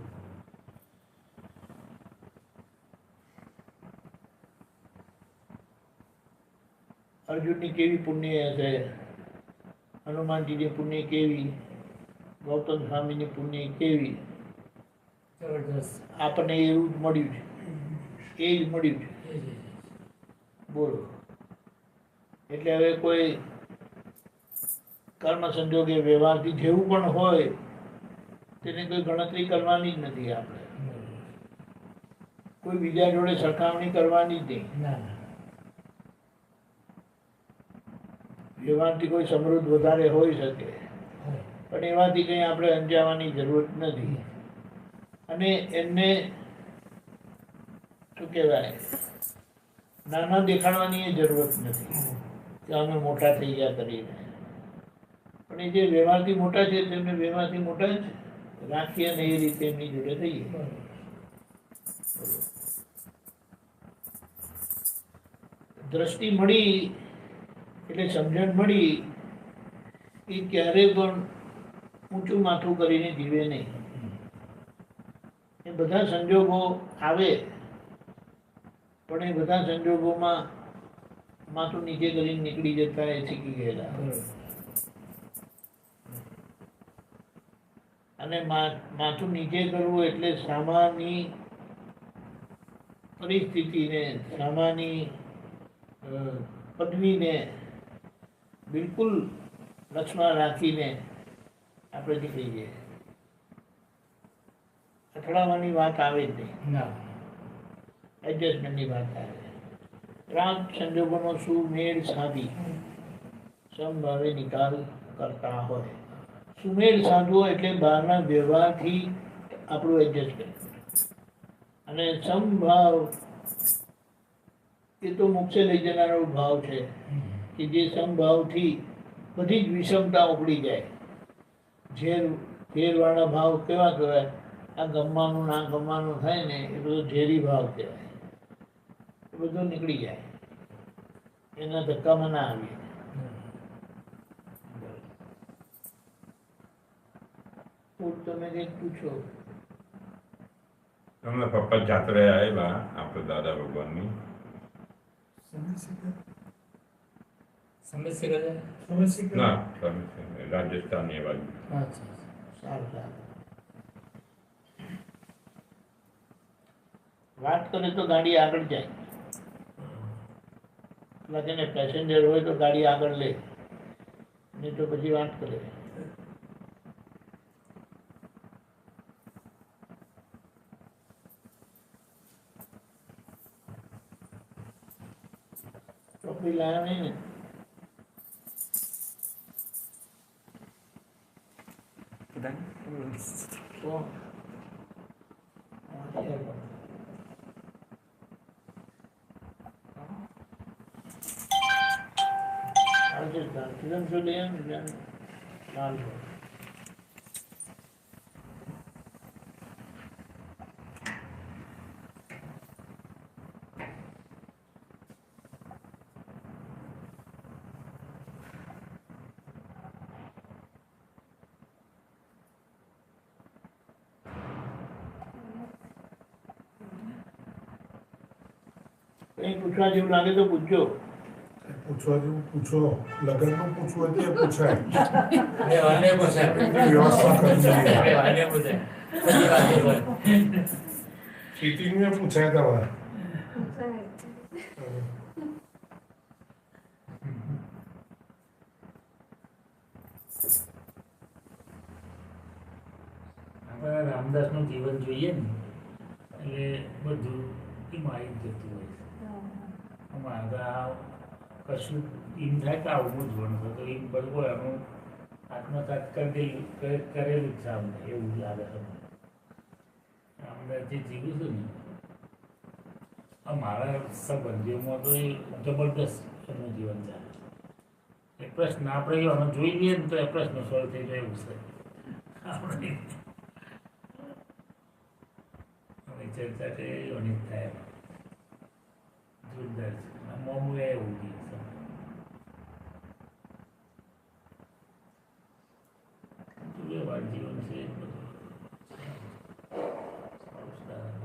અર્જુનની કેવી પુણ્ય હશે, હનુમાનજીની પુણ્ય કેવી, ગૌતમ સ્વામીની પુણ્ય કેવી, જબરદસ્ત. આપણને એવું જ મળ્યું છે, એ જ મળ્યું છે. એ જ. બોલો. એટલે હવે કોઈ કર્મ સંજોગે વ્યવહારથી જેવું પણ હોય તેની કોઈ ગણતરી કરવાની જ નથી આપણે, કોઈ બીજા જોડે સરખામણી કરવાની જ નહીં. ના ના. વ્યવહારથી કોઈ સમૃદ્ધ વધારે હોઈ શકે, હોય. પણ એમાંથી કંઈ આપણે અંજાવાની જરૂર નથી. અને એમને શું કહેવાય, નાના દેખાડવાની એ જરૂરત નથી કે અમે મોટા થઈ ગયા કરીને. પણ એ જે વ્યવહારથી મોટા છે તેમને વ્યવહારથી મોટા જ રાખીએ અને એ રીતે એમની જોડે થઈએ. દ્રષ્ટિ મળી એટલે સમજણ મળી એ ક્યારે પણ ઊંચું માથું કરીને જીવે નહીં. એ બધા સંજોગો આવે પણ એ બધા સંજોગોમાં માથું નીચે કરીને નીકળી જતા એ શીખી ગયેલા. અને માથું નીચે કરવું એટલે સામાની પરિસ્થિતિને, સામાની પદવીને બિલકુલ લક્ષમાં રાખીને આપણે નીકળી જઈએ. અથડાવાની વાત આવે જ નહીં, ના. એડજસ્ટમેન્ટની વાત આવે. રામ સંજોગોનો સુમેળ સાધી સમભાવે નિકાલ કરતા હોય. સુમેળ સાધવો એટલે બહારના વ્યવહારથી આપણું એડજસ્ટમેન્ટ, અને સમભાવ એ તો મોક્ષે લઈ જનારો ભાવ છે કે જે સમભાવથી બધી જ વિષમતા ઉપડી જાય. ઝેરવાળા ભાવ કેવા કહેવાય? આ ગમવાનું ના ગમવાનું થાય ને એ બધો ઝેરી ભાવ કહેવાય. એ બધું નીકળી જાય, એના ધક્કામાં ના આવીએ. તમે કંઈક પૂછો. તમને પપ્પા જાત્રે આવેલા આપણે દાદા ભગવાનની. સમસ્યા ના રાજસ્થાન એ બાજુ. અચ્છા. સારું સારું. વાત કરે તો ગાડી આગળ જાય. લાગે પેસેન્જર હોય તો ગાડી આગળ લે, નહીં તો પછી વાત કરે. ટોપી લાયા નહીં ને? તો રાજસ્થાન લઈ આવે લાલ. કંઈ પૂછવા જેવું લાગે તો પૂછજો. પૂછવા જેવું પૂછો, લગ્નનું પૂછવું હોય તો એ પૂછાય. વાને પૂછાય. વ્યવસ્થા કરવી જોઈએ. વાને પૂછાય. બધી વાતો હોય. ચીટિંગને પૂછાય તમારે. આપણે રામદાસનું જીવન જોઈએ ને એટલે બધું એમાં આવી જ જતું હોય છે. આમાં કશું એમ થાય કે આવું જ ભણતો તો એમ બધું એનું આત્મસાત કરેલું જ છે અમને એવું લાગે છે. આપણે જે જીવું છું ને મારા સંબંધીઓમાં તો એ જબરદસ્ત એનું જીવન ચાલે. એ પ્રશ્ન આપણે આમાં જોઈ લઈએ ને તો એ પ્રશ્ન સોલ્વ થઈ જાય એવું છે. આપણે ચર્ચા કે અનેક થાય જોરદાર છે. મોમું એવું ગીત છે. વ્યવહાર જીવન છે એ બધું સારું સારું.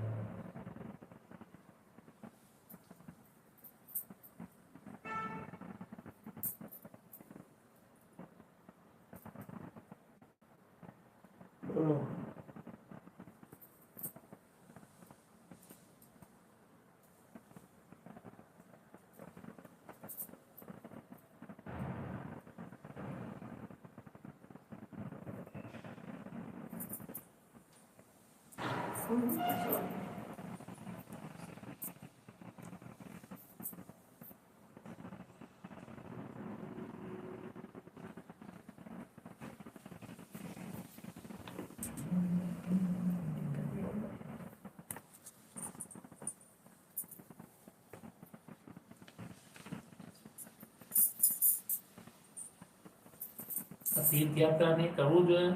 તીર્થયાત્રા નહીં કરવું જોઈએ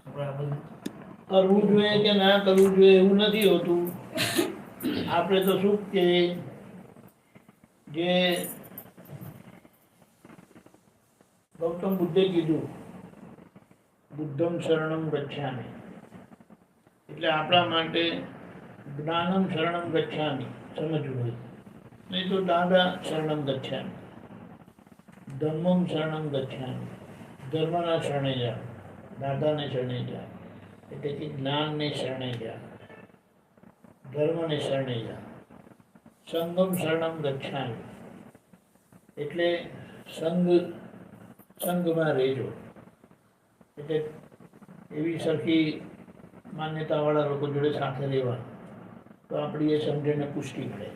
આપણે આ બધું કરવું જોઈએ કે ના કરવું જોઈએ એવું નથી હોતું. આપણે તો શું કે જે ગૌતમ બુદ્ધે કીધું બુદ્ધમ શરણમ ગચ્છામિ, એટલે આપણા માટે જ્ઞાનમ શરણમ ગચ્છામિ સમજવું હોય, નહીં તો દાદા શરણમ ગચ્છામિ, ધર્મમ શરણમ ગચ્છામિ, ધર્મના શરણે જાઓ, દાદાને શરણે જાઓ, એટલે કે જ્ઞાનને શરણે જાઓ, ધર્મને શરણે જાઓ, સંગમ શરણમ ગચ્છામિ, એટલે સંઘમાં રહેજો, એટલે એવી સરખી માન્યતાવાળા લોકો જોડે સાથે રહેવાનું, તો આપણી એ સમજણને પુષ્ટિ મળે.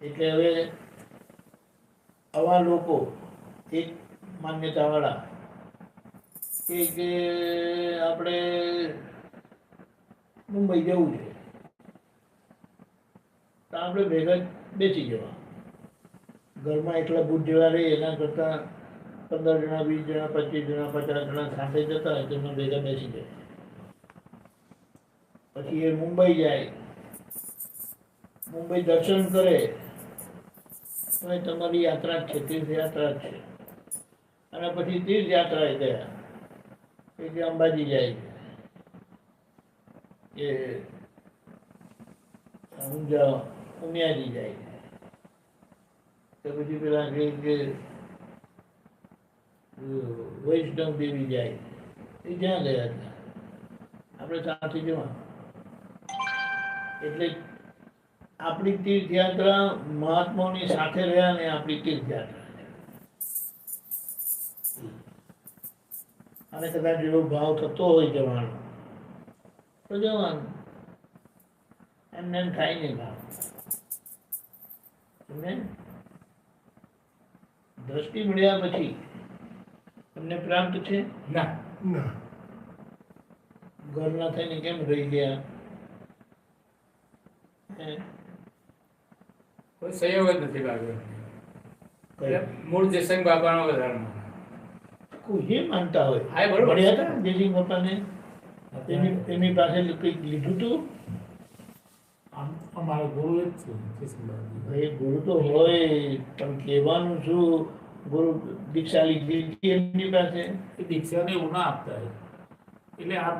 એટલે હવે આવા લોકો એક માન્યતાવાળા કે આપણે મુંબઈ જવું છે, તો આપણે ભેગા બેસી જવા. ઘરમાં એકલા ભૂત જેવા રહે એના કરતાં 15 જણા, 20 જણા, 25 જણા, 50 જણા સાથે જતા હોય તો એમાં ભેગા બેસી જાય. પછી એ મુંબઈ જાય, મુંબઈ દર્શન કરે તો એ તમારી યાત્રા જ છે, તીર્થયાત્રા જ છે. અને પછી તીર્થયાત્રાએ ગયા કે અંબાજી જાય કે ઉમિયાજી જાય કે પછી પેલા કે વૈષ્ણવ દેવી જાય, એ જ્યાં ગયા ત્યાં આપણે સાથે જવાનું. એટલે આપણી તીર્થયાત્રા મહાત્માઓની સાથે રહ્યા ને આપણી તીર્થયાત્રા છે. અને કદાચ એવો ભાવ થતો હોય જવાનો તો જવાનું, એમને એમ થાય નહીં ભાવ. દ્રષ્ટિ મળ્યા પછી તમને પ્રાપ્ત છે ના ના ઘરના થઈને કેમ રહી ગયા? કોઈ સહયોગ જ નથી લાગ્યો. કઈ? મૂળ જયસિંહ બાપાનો વધારે કોઈ જે માનતા હોય. હા, બરોબર. મળ્યા હતા જયસિંહ બાપાને? એમની પાસે કંઈક લીધું હતું? આમ અમારો ગુરુ જ છે જયસિંહબાબુ. ભાઈ ગુરુ તો હોય, પણ કહેવાનું શું, ગુરુ દીક્ષા લીધી હતી એમની પાસે? એ દીક્ષાને એવું ના આપતા હોય. એટલે આ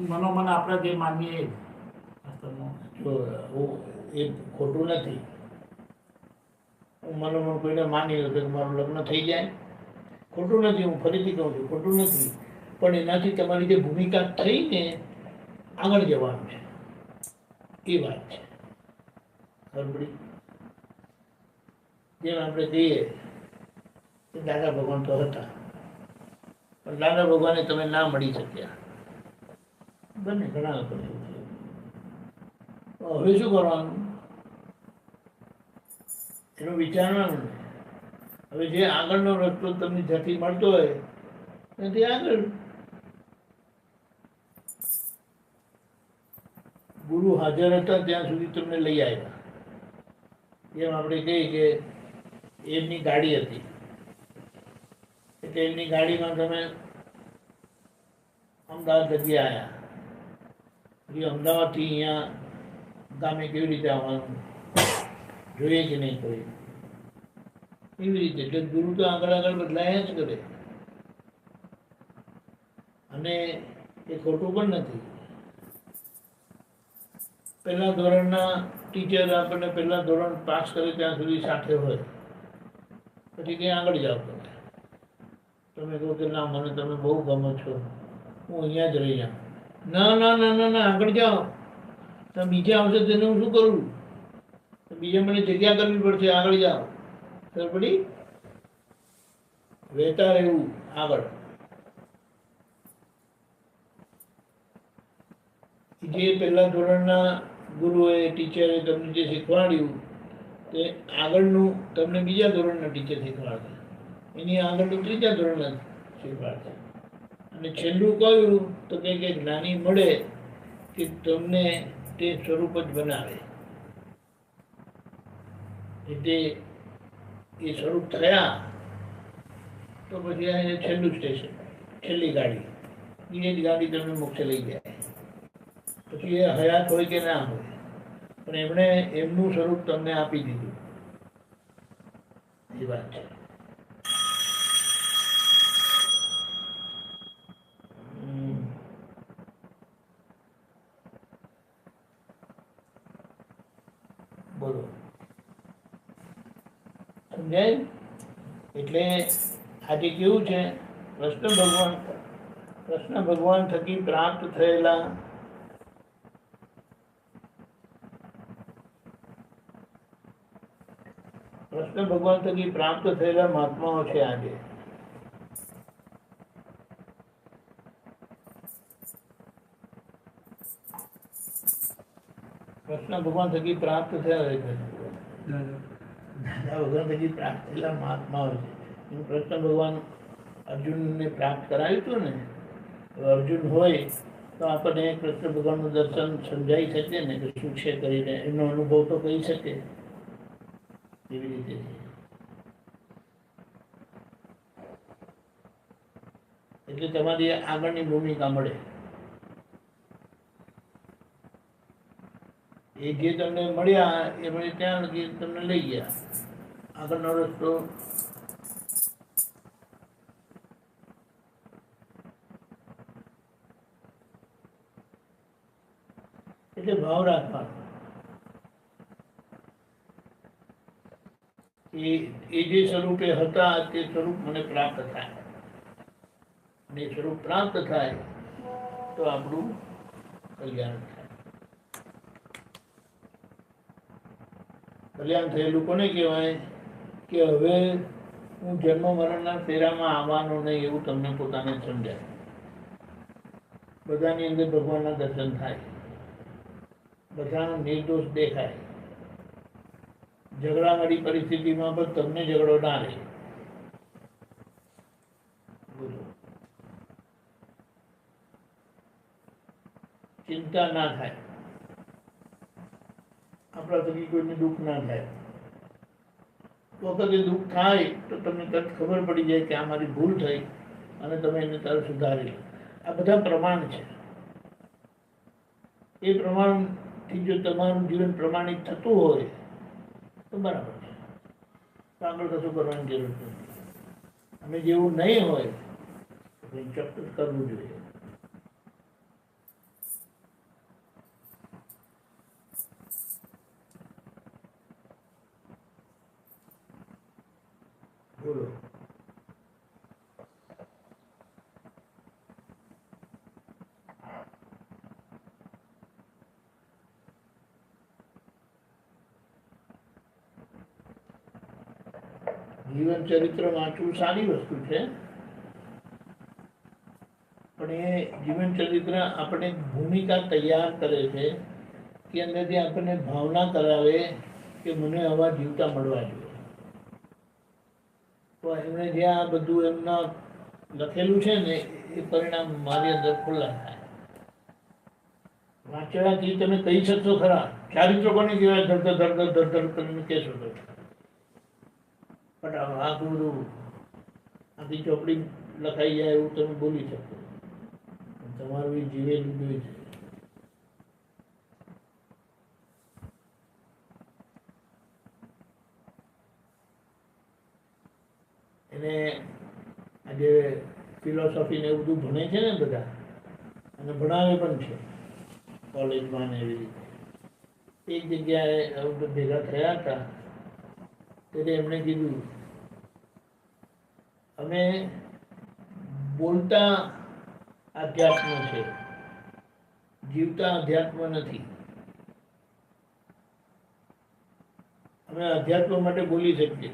મનોમન આપણે જે માનીએ એ જ વાસ્તવમાં. જો એ ખોટું નથી. હું મનોમન કોઈને માની લો કે મારું લગ્ન થઈ જાય, ખોટું નથી. હું ફરીથી કહું છું, ખોટું નથી. પણ એનાથી તમારી જે ભૂમિકા થઈ ને આગળ જવાનું છે, એ વાત છે. ખબર પડી? જેમ આપણે કહીએ કે દાદા ભગવાન તો હતા, પણ દાદા ભગવાને તમે ના મળી શક્યા. બને ઘણા લોકોને એવું થયું. હવે શું કરવાનું? એનું વિચારવાનું. હવે જે આગળનો રસ્તો તમને જ્યાંથી મળતો હોય ત્યાંથી આગળ. ગુરુ હાજર હતા ત્યાં સુધી તમને લઈ આવ્યા. જેમ આપણે કહીએ કે એમની ગાડી હતી, એટલે એમની ગાડીમાં તમે અમદાવાદ લગી આવ્યા. પછી અમદાવાદથી અહીંયા ગામે કેવી રીતે આવવાનું જોઈએ કે નહીં કોઈ, એવી રીતે. એટલે ગુરુ તો આગળ આગળ બદલાયા જ કરે. અને એ ખોટું પણ નથી. પહેલા ધોરણના ટીચર આપણને પહેલા ધોરણ પાસ કરે ત્યાં સુધી સાથે હોય, પછી ક્યાં આગળ જાઓ તમે કહો કે ના મને તમે બહુ ગમો છો, હું અહીંયા જ રહી જાઉં. ના ના ના ના ના આગળ જાઓ, તો બીજા આવશે તેને હું શું કરું? બીજા મને જગ્યા કરવી પડશે, આગળ જાઓ. ખબર પડી? વહેતા રહેવું આગળ. જે પહેલા ધોરણના ગુરુએ ટીચરે તમને જે શીખવાડ્યું તે આગળનું તમને બીજા ધોરણના ટીચર શીખવાડતા, એની આગળનું ત્રીજા ધોરણના શીખવાડતા, અને છેલ્લું કહ્યું તો કે જ્ઞાની મળે કે તમને તે સ્વરૂપ જ બનાવે. એટલે એ સ્વરૂપ થયા તો પછી આ છેલ્લું સ્ટેશન, છેલ્લી ગાડી, એ જ ગાડી તમને મોક્ષે લઈ જાય. પછી એ હયાત હોય કે ના હોય, પણ એમણે એમનું સ્વરૂપ તમને આપી દીધું. એ વાત છે. બોલો, સમજાય? એટલે આજે કેવું છે, કૃષ્ણ ભગવાન થકી પ્રાપ્ત થયેલા મહાત્માઓ છે. આજે કૃષ્ણ ભગવાન થકી પ્રાપ્ત થયા દાદા ભગવાન થકી પ્રાપ્ત થયેલા મહાત્માઓ છે. કૃષ્ણ ભગવાન અર્જુનને પ્રાપ્ત કરાવ્યું હતું ને, અર્જુન હોય તો આપણને કૃષ્ણ ભગવાનનું દર્શન સમજાઈ શકે ને કે શું છે કરીને, એમનો અનુભવ તો કહી શકે. એવી રીતે એટલે તમારી આગળની ભૂમિકા મળે. એ જે તમને મળ્યા એ પછી ત્યાં લગી તમને લઈ ગયા. આગળનો રસ્તો એટલે ભાવ રાખવાનો. એ જે સ્વરૂપે હતા તે સ્વરૂપ મને પ્રાપ્ત થાય, અને એ સ્વરૂપ પ્રાપ્ત થાય તો આપણું કલ્યાણ થાય. કલ્યાણ થયેલું કોને કહેવાય? કે હવે હું જન્મ મરણના ફેરામાં આવવાનો નહીં એવું તમને પોતાને સમજાય. બધાની અંદર ભગવાનના દર્શન થાય, બધાનો નિર્દોષ દેખાય. ઝઘડાવાળી પરિસ્થિતિમાં પણ તમને ઝઘડો ના રહે. ચિંતા ના થાય, આપણા થકી કોઈને દુઃખ ના થાય. વખતે દુઃખ થાય તો તમને તરત ખબર પડી જાય કે આ મારી ભૂલ થઈ અને તમે એને તરત સુધારી લો. આ બધા પ્રમાણ છે. એ પ્રમાણથી જો તમારું જીવન પ્રમાણિત થતું હોય તો બરાબર છે, આગળ કશું કરવાની જરૂર નથી. અને જેવું નહીં હોય તો ચોક્કસ કરવું જોઈએ. બોલો. જીવન ચરિત્ર વાંચવું સારી વસ્તુ છે, પણ એ જીવન ચરિત્ર આપણે ભૂમિકા તૈયાર કરે છે કે અંદરથી આપણને ભાવના કરાવે કે મને આવા જીવતા મળવા જોઈએ. તો એમણે જે આ બધું એમના લખેલું છે ને એ પરિણામ મારી અંદર ખુલ્લા થાય. વાંચવાથી તમે કહી શકશો ખરા, ચારિત્ર કોને કહેવાય? ધડ ધડ ધડ ધડ કરીને કહેશો તો પણ આ બધું આખી ચોપડી લખાઈ જાય એવું તમે બોલી શકો. તમારું એ જીવેલું જોઈ છે. એને આજે ફિલોસોફી ને એવું બધું ભણે છે ને બધા, અને ભણાવે પણ છે કોલેજમાં ને એવી રીતે. એક જગ્યાએ ભેગા થયા હતા ત્યારે એમણે કીધું અમે બોલતા આધ્યાત્મ છે, જીવતા અધ્યાત્મ નથી. અમે અધ્યાત્મ માટે બોલી શકીએ,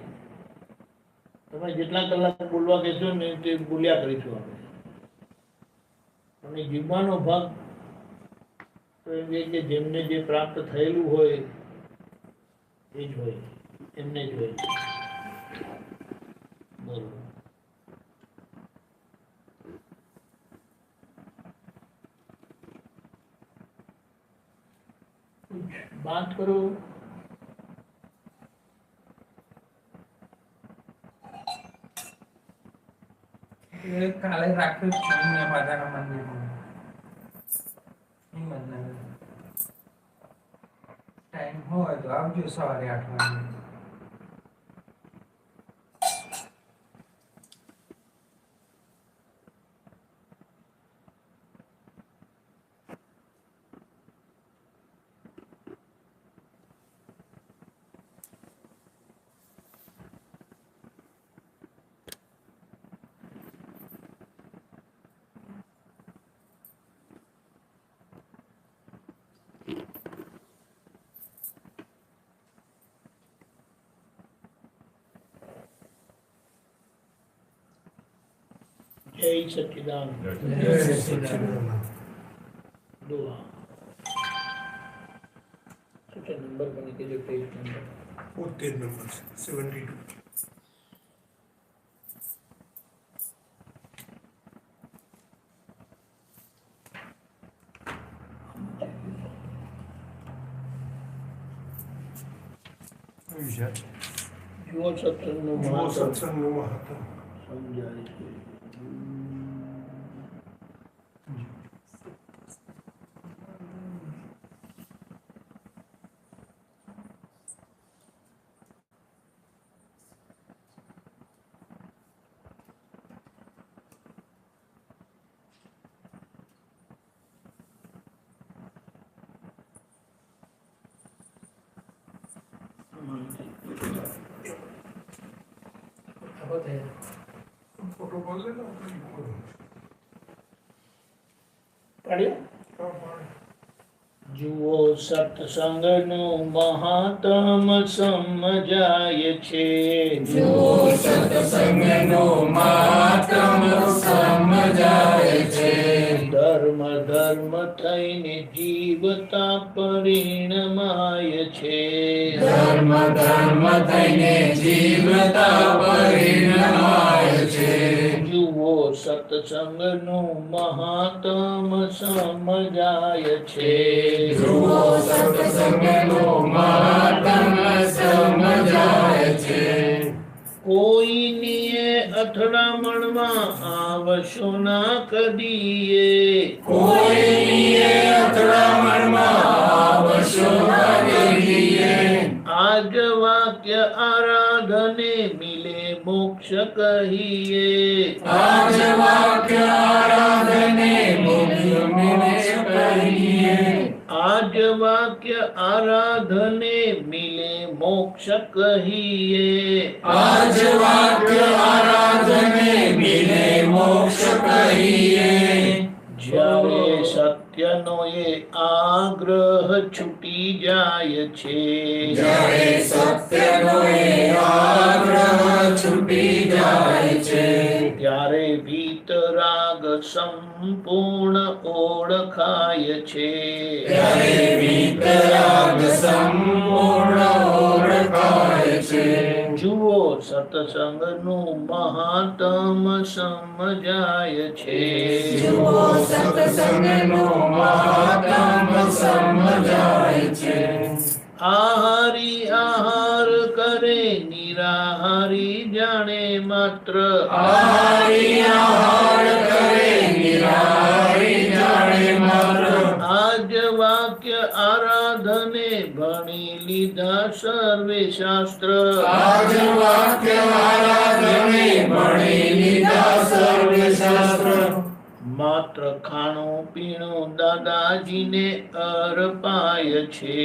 તમે જેટલા કલાક બોલવા કહેશો ને તે બોલ્યા કરીશું આપણે. અને જીવવાનો ભાગ કે જેમને જે પ્રાપ્ત થયેલું હોય એ જ હોય, એમને જ હોય. બરોબર. बात करो. કાલે રાખ્યું જ છે મેં માતાના મંદિરમાં. ટાઈમ હોય તો આવજો સવારે 8 વાગે. जय सच्चिदानंद. જય સચ્ચિદાનંદ. दुआ. अच्छा नंबर बनी के जो पेज नंबर 73 નંબર 72. जुओ सत्संगનું જુઓ મહત્વ સત્સંગનું મહત્વ. સમજાય છે. ફોટો બોલ લેલો. પઢ્યો? જુઓ સત્સંગનું મહાત્મ સમજાય છે. ધર્મ ધર્મ થઈને જીવતા પરિણમાય છે. જુઓ સત્સંગનું મહાત્મ સમજાય છે. કોઈનીએ અથડામણમાં આવશો ના કદીએ. આજ વાક્ય આરાધને મિલે મોક્ષ કહીએ. આજ વાક્ય આરાધને મિલે મોક્ષ કહીએ. જ્યારે સત્યનો એ આગ્રહ છૂટી જાય છે. ત્યારે વીતરાગ સંપૂર્ણ ઓળખાય છે. જુઓ સત્સંગનું મહાત્મ સમજાય છે. આહારી આહાર કરે નિરાહારી જાણે માત્ર. આજ વાક્ય આરાધને ભણી લીધા સર્વે શાસ્ત્ર. માત્ર ખાણું પીણું દાદાજીને અર્પાય છે.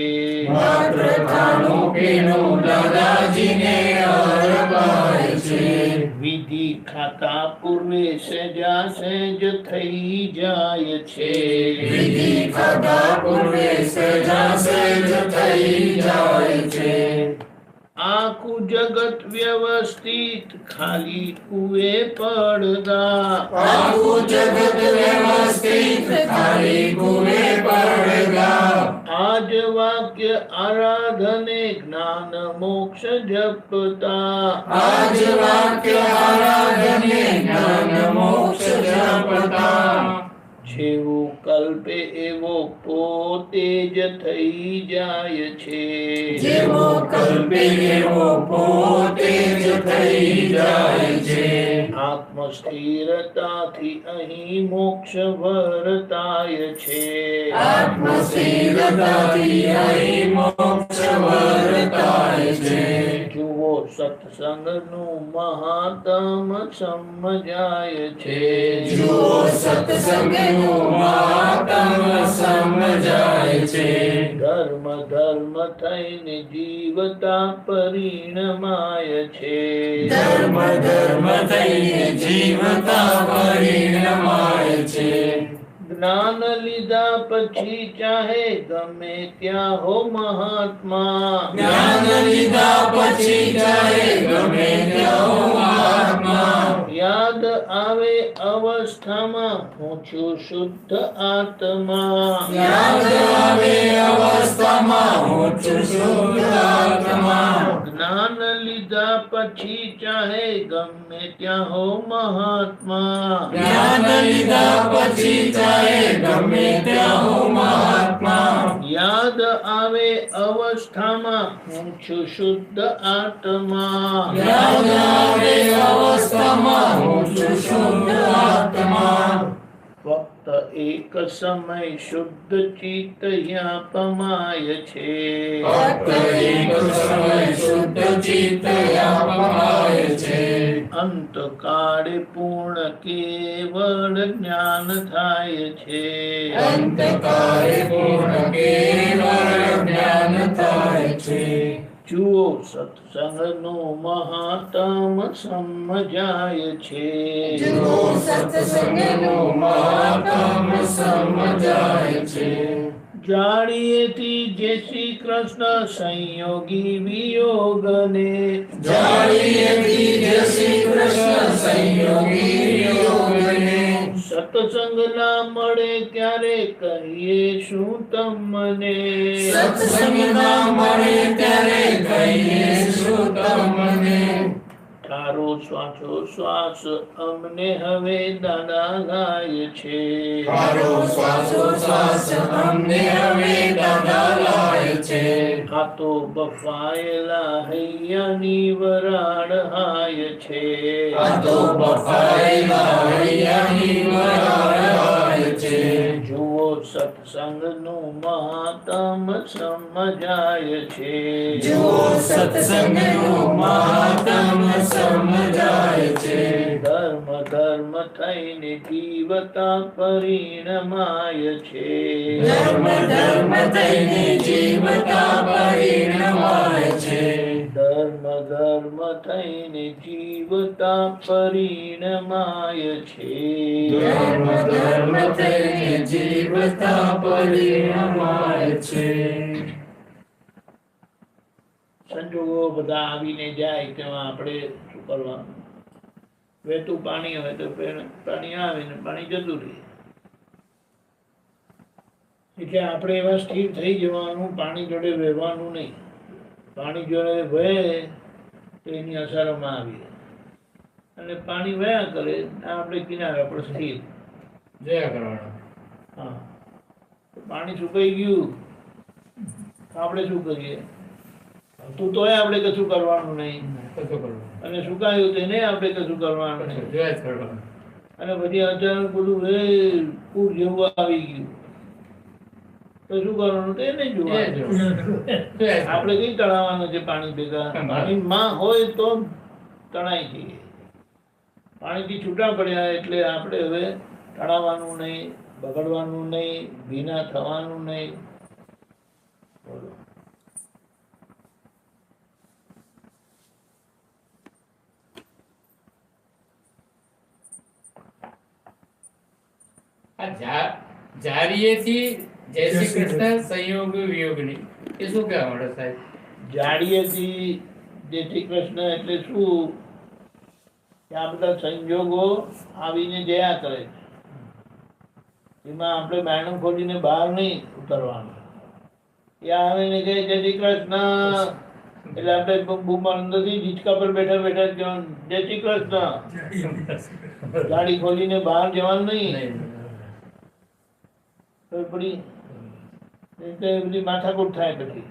વિધિ ખાતા પૂર્વે સહેજા સહેજ થઈ જાય છે. આખું જગત વ્યવસ્થિત ખાલી કુએ પડદા. આજ વાક્ય આરાધને જ્ઞાન મોક્ષ જપતા આજ વાક્ય આરાધને જ્ઞાન મોક્ષ જપતા જેવું કલ્પે એવો પોતે જ થઈ જાય છે જેવો કલ્પે એવો પોતે જ થઈ જાય છે આત્મ સ્થિરતાથી અહીં મોક્ષ વર્તાય છે આત્મ સ્થિરતાથી અહીં મોક્ષ વર્તાય છે જુઓ સત્સંગનું મહાત્મ સમજાય છે જુઓ સત્સંગનું મહાત્મ સમજાય છે ધર્મ ધર્મ થઈને જીવતા પરિણમાય છે ધર્મ ધર્મ થઈને જીવતા પરિણમાય છે જ્ઞાન લીધા પછી ચાહે ગમે ત્યાં હો મહાત્મા જ્ઞાન લીધા પછી ચાહે ગમે ત્યાં હો મહાત્મા યાદ આવે અવસ્થામાં હું છું શુદ્ધ આત્મા યાદ આવે અવસ્થામાં હું છું શુદ્ધ આત્મા જ્ઞાન લીધા પછી ચાહે ગમે ત્યાં હો મહાત્મા જ્ઞાન લીધા પછી ચાહે ગમે ત્યાં હો મહાત્મા યાદ આવે અવસ્થામાં હું છું શુદ્ધ આત્મા યાદ આવે અવસ્થામાં હું છું શુદ્ધ આત્મા ફક્ત એક સમય શુદ્ધ ચિત્ત યાં પમાય છે ફક્ત એક સમય શુદ્ધ ચિત્ત આપમાય છે અંતકાળે પૂર્ણ કેવળ જ્ઞાન થાય છે અંતકાળે પૂર્ણ કેવળ જ્ઞાન થાય છે જુઓ સત્સંગનું મહાત્મ સમજાય છે જુઓ સત્સંગનું મહાત્મ સમજાય છે જાણીએથી જય શ્રી કૃષ્ણ સંયોગી વિયોગને જાણીએથી જય શ્રી કૃષ્ણ સંયોગી યોગને સત્સંગ ના મળે ક્યારે કહીએ શું તમને સત્સંગ ના મળે ત્યારે કહીએ શું તમને તારો શ્વાસો શ્વાસ અમને હવે દાદા ગાય છે મારો શ્વાસોશ્વાસ અમને હવે દાદા લાય છે આ તો બફાયેલા હૈયાની વરાળ હાય છે આ તો બફાયેલા હૈયાની વરાળ હાય છે જુઓ સત્સંગનું મહાત્મ સમજાય છે જુઓ સત્સંગનું મહાત્મ સમજાય છે ધર્મ ધર્મ થઈને જીવતા પરિણમાય છે ધર્મ ધર્મ થઈને જીવતા પરિણમાય છે ધર્મ ધર્મ થઈને જીવતા પરિણમાય છે ધર્મ ધર્મ થઈને જીવતા પરિણમાય છે સંજોગો બધા આવીને જાય તેમાં આપણે શું કરવાનું વહેતું પાણી હોય તો પાણી આવે ને પાણી જતું રહે એટલે આપણે એવા સ્થિર થઈ જવાનું પાણી જોડે વહેવાનું નહીં પાણી જોડે વહે તો એની અસરોમાં આવીએ અને પાણી વહ્યા કરે આપણે કિનારા પર સ્થિર જયા કરવાનો હા પાણી સુકાઈ ગયું આપણે શું કરીએ તું તોય આપણે કશું કરવાનું નહીં કશું કરવાનું અને સુકાયું તેને આપણે કશું કરવાનું નહીં જોયા જ કરવાનું અને પછી અચાનક બધું પૂર જેવું આવી ગયું તો શું કરવાનું તે નહીં જોવાનું આપણે કઈ તળાવવાનું છે પાણી ભેગા પાણી માં હોય તો તણાઈ જઈએ પાણીથી છૂટા પડ્યા એટલે આપણે હવે તણાવવાનું નહીં બગડવાનું નહીં ભીના થવાનું નહીં બોલો જારીએથી જય શ્રી કૃષ્ણ સંયોગ વિયોગની એ શું કહેવા મળે સાહેબ જાડીએથી જય શ્રી કૃષ્ણ એટલે શું કે આ બધા સંજોગો આવીને જયા કરે છે એમાં આપણે બાયણું ખોલીને બહાર નહીં ઉતરવાનું એ આવે ને કહે જય શ્રી કૃષ્ણ, એટલે આપણે બૂમમાં અંદરથી હિંચકા પર બેઠા બેઠા કહેવાનું, જય શ્રી કૃષ્ણ. ગાડી ખોલીને બહાર જવાનું નહીં. નહીં. ખબર પડી? નહીં તો એ બધી માથાકૂટ થાય પછી.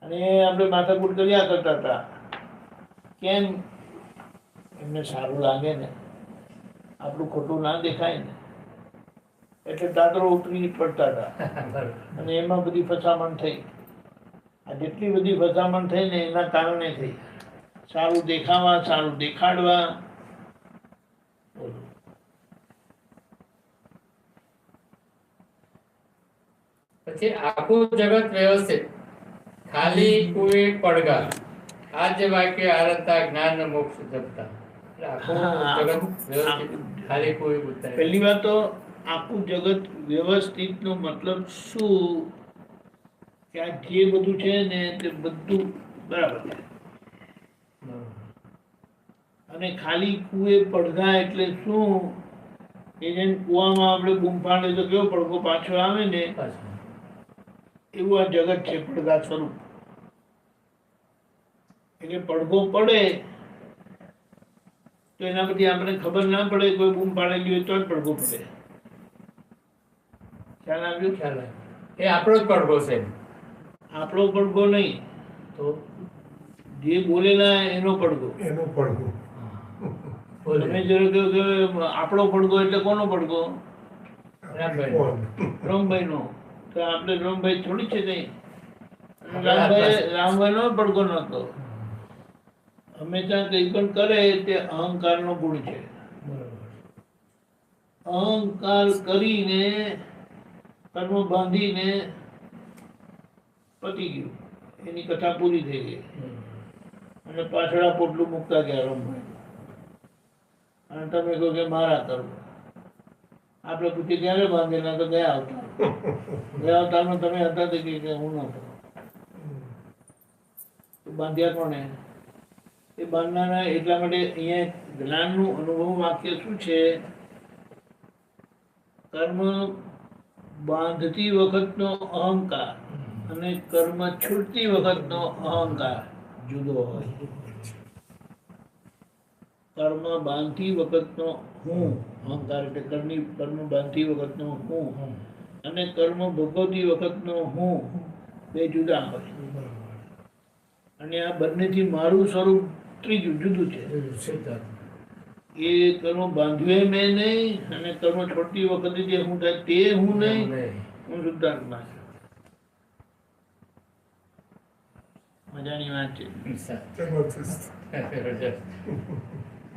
અને આપણે માથાકૂટ કર્યા કરતા હતા. કેમ? એમને સારું લાગે ને, આપણું ખોટું ના દેખાય ને, એટલે દાદરો ઉતરી પડતા હતા. અને એમાં બધી ફસામણ થઈ. આ જેટલી બધી ફસામણ થઈ ને એના કારણે થઈ. સારું દેખાવા, સારું દેખાડવા. બોલો. પછી આખું જગત વ્યવસ્થિત, ખાલી કોઈ પડઘા. આ જે વાક્ય આરતા જ્ઞાન મોક્ષ જપતા, એટલે આખું જગત વ્યવસ્થિત, ખાલી કોઈ ઉતાય. પહેલી વાત તો આખું જગત વ્યવસ્થિત નો મતલબ શું? કે આ જે બધું છે ને તે બધું બરાબર છે. અને ખાલી કુએ પડઘા એટલે શું? એ જેમ કુવામાં આપણે બૂમ પાડે તો કેવો પડઘો પાછો આવે ને, એવું આ જગત છે પડઘા સ્વરૂપ. એટલે પડઘો પડે તો એના પછી આપણે ખબર ના પડે, કોઈ બૂમ પાડેલી હોય તો જ પડઘો પડે. ખ્યાલ આવ્યો? ખ્યાલ આવે. એ આપણો જ પડઘો છે. આપણો પડઘો નહીં, તો જે બોલેલા એનો પડઘો. એનો પડઘો. બોલે. તમે જરા કહો કે આપણો પડઘો એટલે કોનો પડઘો? રામભાઈ. કોણ? રામભાઈ નો. તો આપણે રામભાઈ થોડી છે કઈ. રામભાઈ નો પડઘો નતો. હંમેશા કઈ પણ કરે તે અહંકાર નો ગુણ છે. અહંકાર કરીને કર્મ બાંધીને પતી ગયું, એની કથા પૂરી થઈ ગઈ. અને પાછળ પોટલું મૂકતા ગયા રામભાઈ. અને તમે કહો કે મારા કર્મ. આપણે પૂછીએ ક્યારે બાંધેલા? તો ગયા અવતાર. ગયા અવતારમાં તમે હતા તે કે હું નતો. તો બાંધ્યા કોને? એ બાંધનારા. એટલા માટે અહીંયા જ્ઞાનનું અનુભવ વાક્ય શું છે? કર્મ બાંધતી વખતનો અહંકાર અને કર્મ છૂટતી વખતનો અહંકાર જુદો હોય. કર્મ બાંધતી વખતનો હું અહંકાર એટલે કર્મ બાંધતી વખતનો હું અને કર્મ ભોગવતી વખતનો હું બે જુદા હોય. અને આ બંનેથી મારું સ્વરૂપ ત્રીજું જુદું છે. એ કર્મ બાંધ્યું મેં નહીં, અને કર્મ છોડતી વખતે જે હું થાય તે હું નહીં. હું શુદ્ધાત્મા છું. મજાની વાત છે. જબરજસ્ત.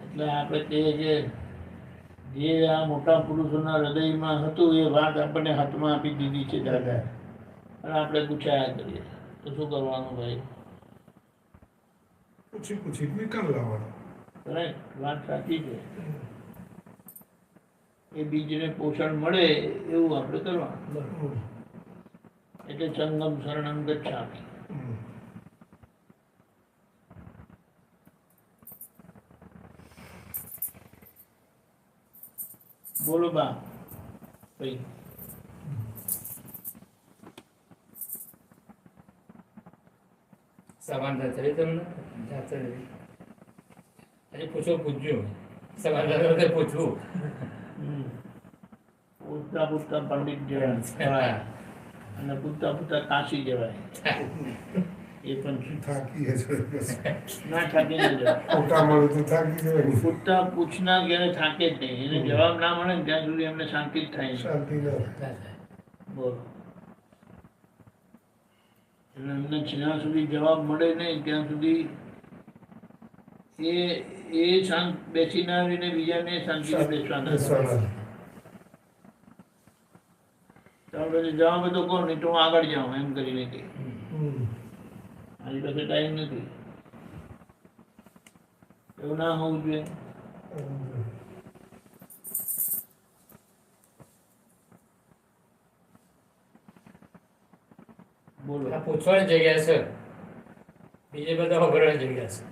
એટલે આપણે કહીએ કે જે આ મોટા પુરુષોના હૃદયમાં હતું એ વાત આપણને હાથમાં આપી દીધી છે દાદા, અને આપણે પૂછાયા કરીએ તો શું કરવાનું ભાઈ? પૂછી નિકાલ લાવવાનો. રાઈટ, વાત સાચી છે. એ બીજને પોષણ મળે એવું આપણે કરવાનું. એટલે સંગમ શરણમ ગચ્છામિ. બોલો બા ભાઈ. સમાધાન થઈ તમને? જાતે હજી પૂછ્યું. સમાધાન પૂછવું. પૂછતા પૂછતા પંડિત જવાય અને પૂછતા પૂછતા કાશી જવાય. એ પણ થાકી છે બસ. ના થાકી ના જવાય. ખોટા મળે તો થાકી જાય ને. પૂછતા પૂછના ક્યારે થાકે જ નહીં. એને જવાબ ના મળે ને ત્યાં સુધી એમને શાંતિ જ થાય નહીં. શાંતિ ના થાય. બોલો. એટલે એમને જ્યાં સુધી જવાબ મળે નહીં ત્યાં સુધી એ શાંત બેસી ના રહીને બીજાને શાંતિથી બેસવાના. બેસવાના. ચાલો પછી જવાબ તો કહો, નહીં તો હું આગળ જાઉં એમ કરીને કહી. મારી પાસે ટાઈમ નથી. એવું ના હોવું જોઈએ. બોલો. આ પૂછવાની જગ્યા છે, બીજે બધા વગરની જગ્યા છે.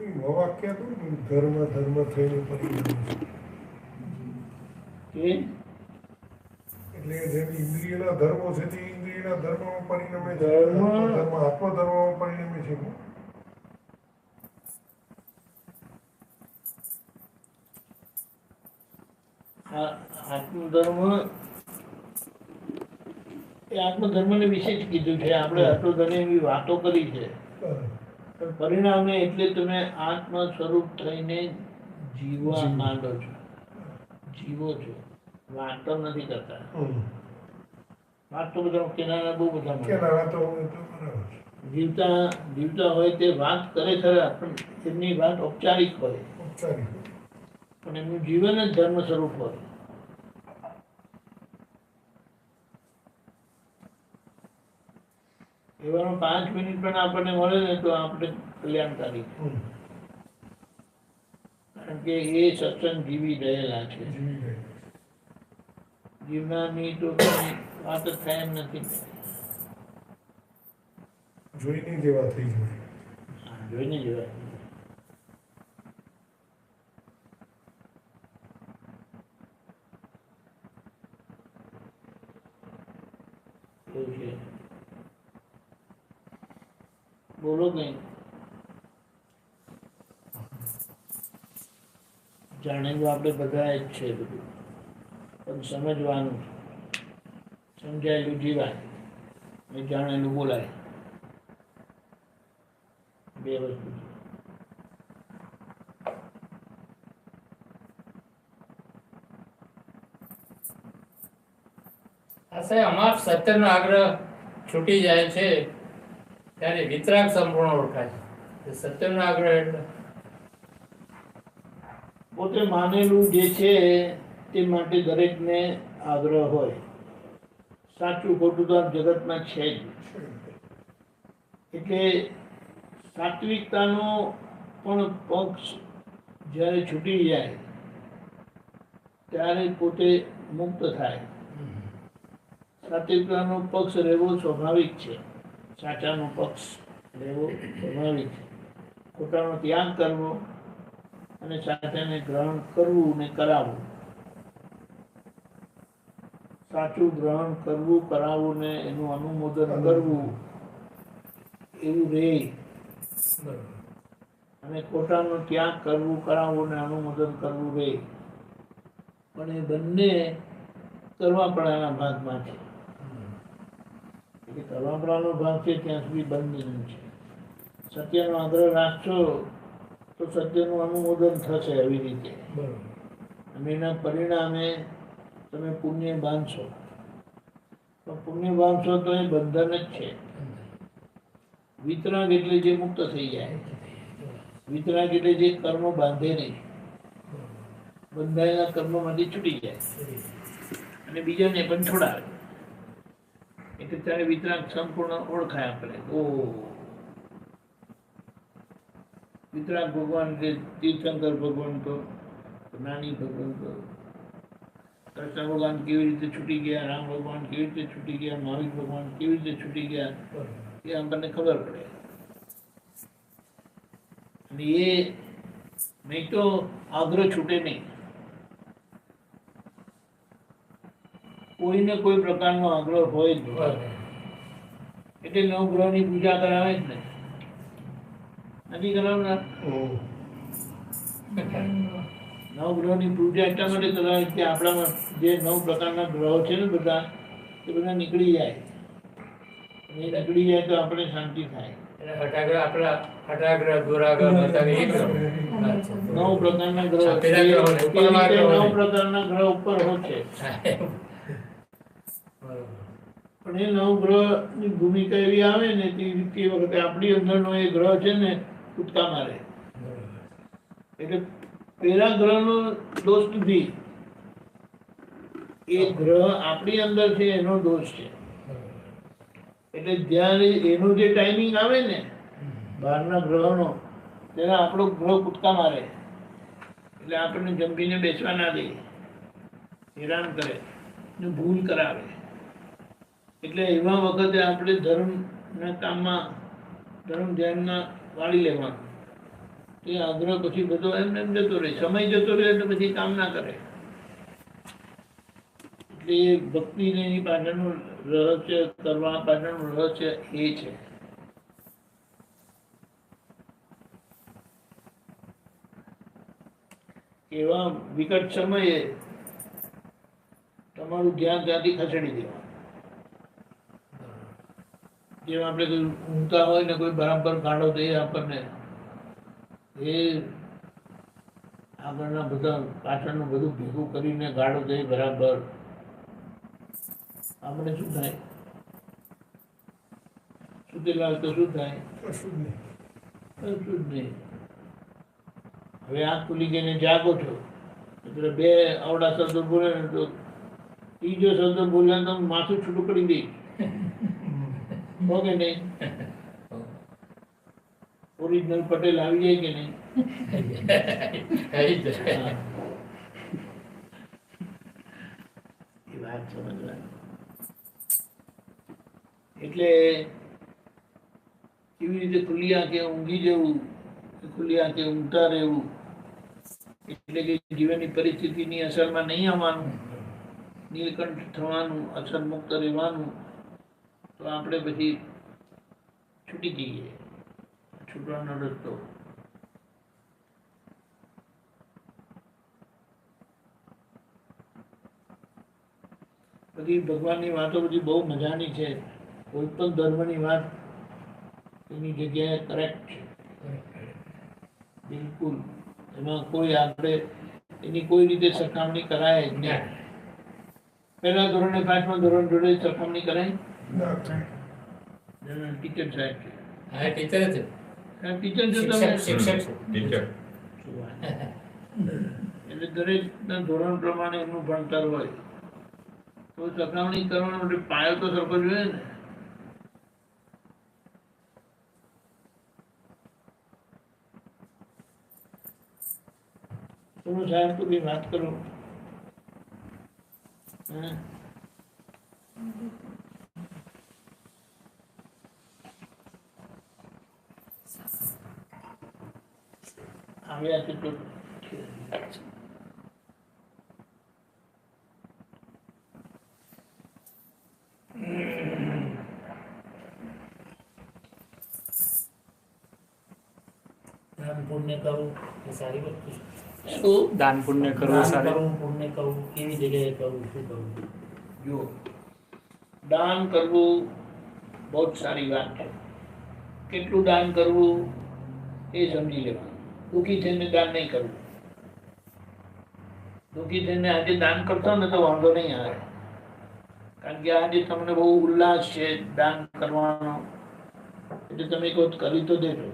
નહીં, વાક્ય હતું ને, ધર્મ ધર્મ થઈને પરિણમે છે. કે એટલે જેમ ઇન્દ્રિયના ધર્મો છે તે ઇન્દ્રિયના ધર્મમાં પરિણમે છે, ધર્મ- આત્મધર્મમાં પરિણમે છે. આ આત્મધર્મ એ આત્મધર્મને વિશે જ કીધું છે. આપણે આત્મધર્મની વાતો કરી છે, પણ પરિણામે એટલે તમે આત્મ સ્વરૂપ થઈને જીવવા માંડો છો, જીવો છો, વાતો નથી કરતા. વાત તો બધા કેનારા બહુ બધા મળે. કેનારા તો એ તો બરાબર છે. જીવતા હોય તે વાત કરે ખરા, પણ એમની વાત ઔપચારિક હોય, ઔપચારિક. પણ એમનું જીવન જ ધર્મ સ્વરૂપ હોય. એવાનો 5 મિનિટ પણ આપણને મળે ને તો આપણે કલ્યાણકારી છે. કારણ કે એ સત્સંગ જીવી રહેલા છે. જીવી ગઈ. જીવનાની તો કઈ વાત જ થાય એમ નથી. જોઈને જેવા થઈ જાય. હા, જોઈને જવાય. એવું છે. બોલો કઈ. જાણેલું આપણે બધા જ છે બધું, પણ સમજવાનું છે. સમજાયેલું જીવાય ને જાણેલું બોલાય, બે વસ્તુ છે. આ સાહેબ અમાર સત્યનો આગ્રહ છૂટી જાય છે ત્યારે વિતરાગ સંપૂર્ણ ઓળખાય છે. સત્યનો આગ્રહ એટલે પોતે માનેલું જે છે તે માટે દરેકને આગ્રહ હોય. સાચું ખોટું તો આ જગતમાં છે જ. એટલે સાત્વિકતાનો પણ પક્ષ જ્યારે છૂટી જાય ત્યારે પોતે મુક્ત થાય. સાત્વિકતાનો પક્ષ રહેવો સ્વાભાવિક છે, સાચાનો પક્ષ રહેવો સ્વાભાવિક છે. ખોટાનો ત્યાગ કરવો અને સાચાને ગ્રહણ કરવું ને કરાવવું. સાચું ગ્રહણ કરવું, કરાવવું ને એનું અનુમોદન કરવું, એવું રહે. અને ખોટાનો ત્યાગ કરવું, કરાવવું ને અનુમોદન કરવું રહે. પણ એ બંને કરવાપણાના ભાગમાં છે. એટલે કરવાપણાનો ભાગ છે ત્યાં સુધી બંધન છે. સત્યનો આગ્રહ રાખશો તો સત્યનું અનુમોદન થશે આવી રીતે, અને એના પરિણામે તમે પુણ્ય બાંધશો. તો પુણ્ય બાંધશો તો એ બંધન જ છે. વિતરાગ એટલે જે મુક્ત થઈ જાય. વિતરાગ એટલે જે કર્મ બાંધે નહીં, બંધાયેલા કર્મમાંથી છૂટી જાય અને બીજાને પણ છોડાવે. એટલે ત્યારે વિતરાગ સંપૂર્ણ ઓળખાય આપણે. ઓહ, વિતરાગ ભગવાન એટલે તીર્થંકર ભગવાન તો, નાની ભગવાન તો, કૃષ્ણ ભગવાન કેવી રીતે છૂટી ગયા, રામ ભગવાન કેવી રીતે છૂટી ગયા, મહાવીર ભગવાન કેવી રીતે છૂટી ગયા, એ આપણને ખબર પડે. અને એ નહીં તો આગ્રહ છૂટે નહીં. કોઈને કોઈ પ્રકારનો આગ્રહ હોય જ નહીં. એટલે નવગ્રહની પૂજા કરાવે જ ને, નથી કરાવતા? નવગ્રહની પૂજા એટલા માટે કરાવે કે આપણામાં જે 9 પ્રકારના ગ્રહો છે ને બધા, એ બધા નીકળી જાય. અને એ નીકળી જાય તો આપણે શાંતિ થાય. એટલે હઠાગ્રહ આપણા હઠાગ્રહ, દુરાગ્રહ, મતાગ્રહ એ ગ્રહ. 9 પ્રકારના ગ્રહ, હા, પેલા ગ્રહો ને, એ ઉપરના રીતે ગ્રહો 9 ને. પ્રકારના ગ્રહ ઉપર હોય છે. પણ એ 9 ગ્રહની ભૂમિકા એવી આવે ને તે વખતે આપણી અંદરનો એ ગ્રહ છે ને કૂદકા મારે. એટલે પેલા ગ્રહનો દોષ નથી, એ ગ્રહ આપણી અંદર છે એનો દોષ છે. એટલે જ્યારે એનો જે ટાઈમિંગ આવે ને બહારના ગ્રહોનો, ત્યારે આપણો ગ્રહ કૂદકા મારે. એટલે આપણને જંપીને બેસવા ના દે, હેરાન કરે ને ભૂલ કરાવે. એટલે એવા વખતે આપણે ધર્મના કામમાં ધર્મ ધ્યાનમાં વાળી લેવાનું. તે આગ્રહ પછી બધો એમને એમ જતો રહે, સમય જતો રહે એટલે પછી કામ ના કરે. એટલે એ ભક્તિને એની પાછળનું રહસ્ય, કરવા પાછળનું રહસ્ય એ છે. એવા વિકટ સમયે તમારું ધ્યાન ત્યાંથી ખસેડી દેવાનું. જેમ આપણે કોઈ ઊંઘતા હોય ને કોઈ બરાબર ગાળો દે આપણને, એ આગળના બધા પાછળનું બધું ભેગું કરીને ગાળો દે બરાબર, આપણે શું થાય? સુતેલા હોય તો શું થાય? કશું જ નહીં. કશું જ નહીં. હવે આંખ ખુલી ગઈને જાગો છો એટલે બે આવડા શબ્દો બોલે ને તો ત્રીજો શબ્દ બોલ્યા તો માથું છૂટું કરી દે. હો કે નહીં? ઓરિજિનલ પટેલ આવી જાય કે નહીં? આવી જાય. હા. એ વાત સમજવાની. એટલે કેવી રીતે ખુલ્લી આંખે ઊંઘી જવું, ખુલ્લી આંખે ઊંઘતા રહેવું, એટલે કે જીવનની પરિસ્થિતિની અસરમાં નહીં આવવાનું, નીલકંઠ થવાનું, અસર મુક્ત રહેવાનું, તો આપણે પછી છૂટી જઈએ. છૂટવાનો રસ્તો બધી ભગવાનની વાતો બધી બહુ મજાની છે. કોઈ પણ ધર્મની વાત એની જગ્યાએ કરેક્ટ છે, બિલકુલ. એમાં કોઈ આપણે એની કોઈ રીતે સરખામણી કરાય જ નહીં. પહેલા ધોરણે 5મા ધોરણ જોડે સરખામણી કરાય? ના થાય. ટીચર સાહેબ છે. હા, ટીચર છે. ટીચર છો તમે? શિક્ષક છે. ટીચર. એટલે દરેકના ધોરણ પ્રમાણે એમનું ભણતર હોય તો સરખામણી કરવાનો માટે પાયો તો સરખો જોઈએ ને. તમે સાહેબ તો કઈ વાત કરો. હે? આવ્યા છે તો દાન પુણ્ય કરવું એ સારી વસ્તુ છે. શું? દાન પુણ્ય કરવું દાન સારું. કરવું, પુણ્ય કરવું, કેવી જગ્યાએ કરવું, શું કરવું? જો દાન કરવું બહુ જ સારી વાત છે. કેટલું દાન કરવું એ સમજી લેવાનું. દુઃખી થઈને દાન નહીં કરવું. દુઃખી થઈને આજે દાન કરતો ને તો વાંધો નહીં આવે, કારણ કે આજે તમને બહુ ઉલ્લાસ છે દાન કરવાનો, એટલે તમે કહો કરી તો દેજો.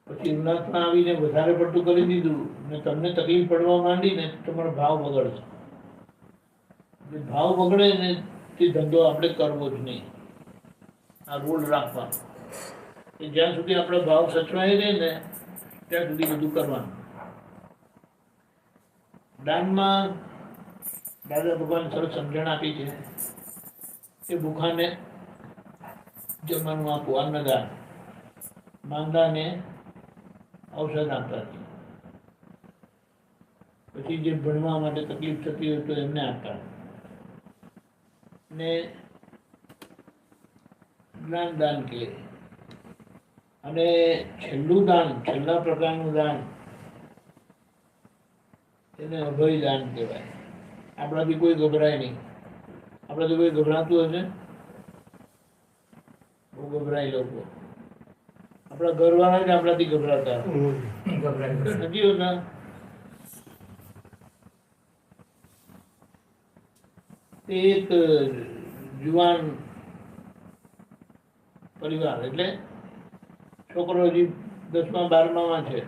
પછી ઉલ્લાસમાં આવીને વધારે પડતું કરી દીધું ને તમને તકલીફ પડવા માંડી ને તમારો ભાવ બગડશે. જે ભાવ બગડે ને તે ધંધો આપણે કરવો જ નહીં. આ રૂલ રાખવાનો કે જ્યાં સુધી આપણો ભાવ સચવાઈ રહે ને ત્યાં સુધી બધું કરવાનું. દાનમાં દાદા ભગવાન સરસ સમજણ આપી છે કે ભૂખાને જમવાનું આપવું, અન્નદાન. માંદાને ઔષધ આપવાથી. પછી જે ભણવા માટે તકલીફ થતી હોય તો એમને આપતા. ને જ્ઞાન દાન કહે. અને છેલ્લું દાન, છેલ્લા પ્રકારનું દાન, એને અભય દાન કહેવાય. આપણાથી કોઈ ગભરાય નહીં. આપણાથી કોઈ ગભરાતું હશે? બહુ ગભરાય લોકો. આપણા ઘરવાળા જ આપણાથી ગભરાતા નથી હોતા. તે એક જુવાન પરિવાર, એટલે છોકરો હજી 10મા 12માં છે.